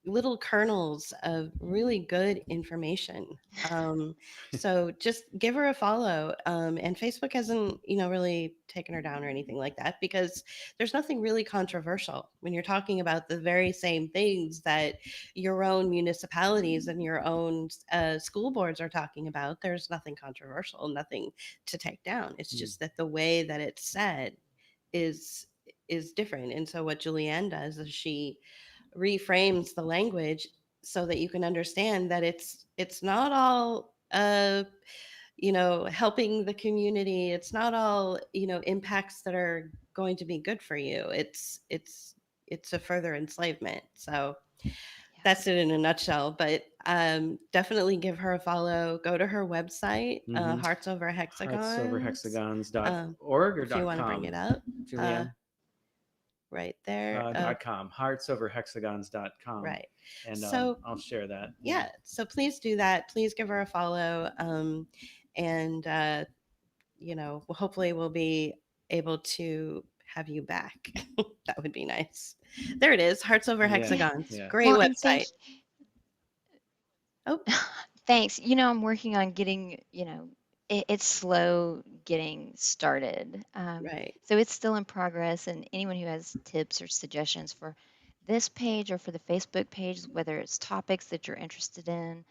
Speaker 2: little kernels of really good information. Um, so just give her a follow. And Facebook hasn't, really taken her down or anything like that because there's nothing really controversial when you're talking about the very same things that your own municipalities and your own school boards are talking about. There's nothing controversial, nothing to take down. It's
Speaker 1: Hmm.
Speaker 2: just that the way that it's said is is different. And so what Julianne does is she reframes the language so that you can understand that it's not all helping the community. It's not all impacts that are going to be good for you. It's a further enslavement. So
Speaker 3: Yeah.
Speaker 2: that's it in a nutshell. But definitely give her a follow. Go to her website,
Speaker 1: Mm-hmm.
Speaker 2: Hearts Over Hexagons.
Speaker 1: Heartsoverhexagons.org or
Speaker 2: If you want to bring
Speaker 1: .com,
Speaker 2: it up, uh,
Speaker 1: Julianne?
Speaker 2: right there.
Speaker 1: .com, heartsoverhexagons.com.
Speaker 2: Right.
Speaker 1: And
Speaker 2: So
Speaker 1: I'll share that.
Speaker 2: yeah, so please do that. Please give her a follow. And hopefully we'll be able to have you back. That would be nice. There it is, Hearts Over
Speaker 1: Yeah.
Speaker 3: Yeah.
Speaker 2: Hexagons.
Speaker 1: Yeah.
Speaker 2: Great
Speaker 3: Well, and
Speaker 2: website. Oh,
Speaker 3: thanks. I'm working on getting, it's slow getting started.
Speaker 2: right.
Speaker 3: So it's still in progress. And anyone who has tips or suggestions for this page or for the Facebook page, whether it's topics that you're interested in,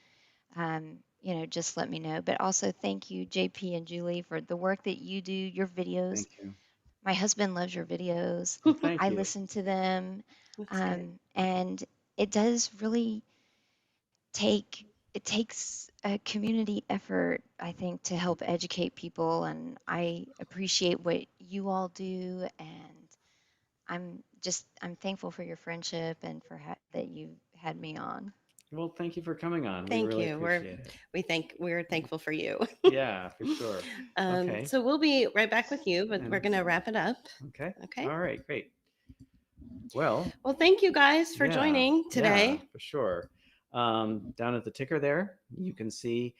Speaker 3: just let me know. But also thank you, JP and Julie, for the work that you do, your videos.
Speaker 1: Thank you.
Speaker 3: My husband loves your videos.
Speaker 1: Well, thank
Speaker 3: I
Speaker 1: you.
Speaker 3: listen to them.
Speaker 2: That's good.
Speaker 3: And it does really it takes a community effort, I think, to help educate people. And I appreciate what you all do. And I'm thankful for your friendship and for that you had me on.
Speaker 1: Well, thank you for coming on. We
Speaker 2: Thank
Speaker 1: really
Speaker 2: you.
Speaker 1: appreciate it.
Speaker 2: We're thankful for you.
Speaker 1: Yeah, for sure. Okay.
Speaker 2: So we'll be right back with you, but we're
Speaker 1: And
Speaker 2: gonna wrap it up.
Speaker 1: okay.
Speaker 2: Okay.
Speaker 1: All right, great. Well,
Speaker 2: Well, thank you guys for
Speaker 1: yeah,
Speaker 2: joining
Speaker 1: yeah,
Speaker 2: today.
Speaker 1: for sure. Down at the ticker there, you can see,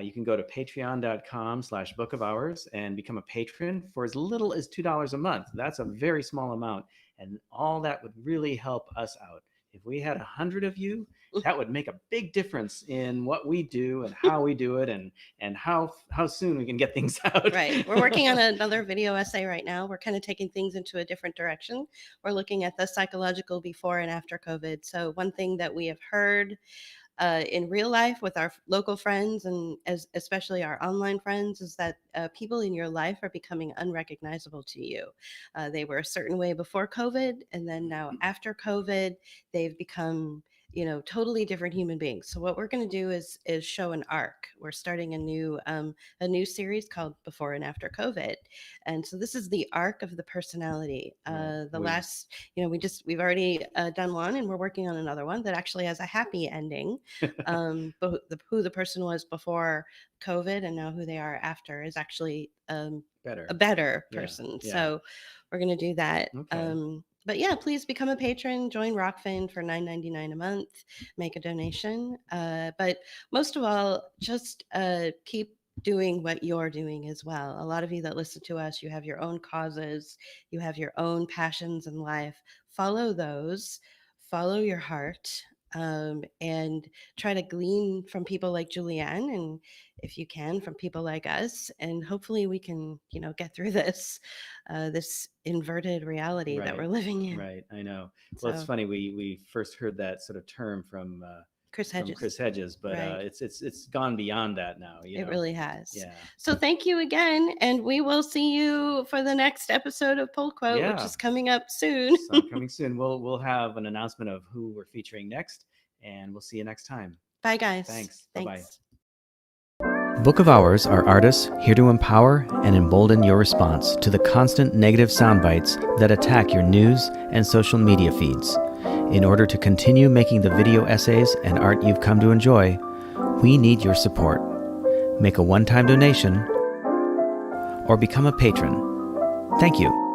Speaker 1: you can go to patreon.com/book of hours and become a patron for as little as $2 a month. That's a very small amount. And all that would really help us out. If we had 100 of you, that would make a big difference in what we do and how we do it, and how soon we can get things out.
Speaker 2: Right. We're working on another video essay right now. We're kind of taking things into a different direction. We're looking at the psychological before and after COVID. So, one thing that we have heard in real life with our local friends and especially our online friends is that people in your life are becoming unrecognizable to you. They were a certain way before COVID, and then now after COVID, they've become totally different human beings. So what we're going to do is show an arc. We're starting a new series called Before and After COVID, and so this is the arc of the personality.
Speaker 1: Right.
Speaker 2: The last, we've already done one, and we're working on another one that actually has a happy ending. But who the person was before COVID and now who they are after is actually
Speaker 1: Better.
Speaker 2: a better
Speaker 1: Yeah,
Speaker 2: person.
Speaker 1: yeah.
Speaker 2: So we're going to do that.
Speaker 1: Okay.
Speaker 2: But yeah, please become a patron. Join Rockfin for $9.99 a month. Make a donation. But most of all, just keep doing what you're doing as well. A lot of you that listen to us, you have your own causes, you have your own passions in life. Follow those. Follow your heart. And try to glean from people like Julianne, and if you can, from people like us, and hopefully we can, get through this inverted reality that we're
Speaker 1: Right.
Speaker 2: living in.
Speaker 1: Right. I know. Well, it's
Speaker 2: So,
Speaker 1: funny. We first heard that sort of term from
Speaker 2: Chris Hedges.
Speaker 1: but
Speaker 2: Right.
Speaker 1: it's gone beyond that now.
Speaker 2: It really has.
Speaker 1: Yeah.
Speaker 2: So thank you again, and we will see you for the next episode of Pullquote, which
Speaker 1: Yeah.
Speaker 2: is coming up soon.
Speaker 1: So coming soon. We'll have an announcement of who we're featuring next, and we'll see you next time.
Speaker 2: Bye, guys.
Speaker 1: Thanks. Bye-bye.
Speaker 2: Thanks.
Speaker 1: Book of Hours are artists here to empower and embolden your response to the constant negative sound bites that attack your news and social media feeds. In order to continue making the video essays and art you've come to enjoy, we need your support. Make a one-time donation or become a patron. Thank you.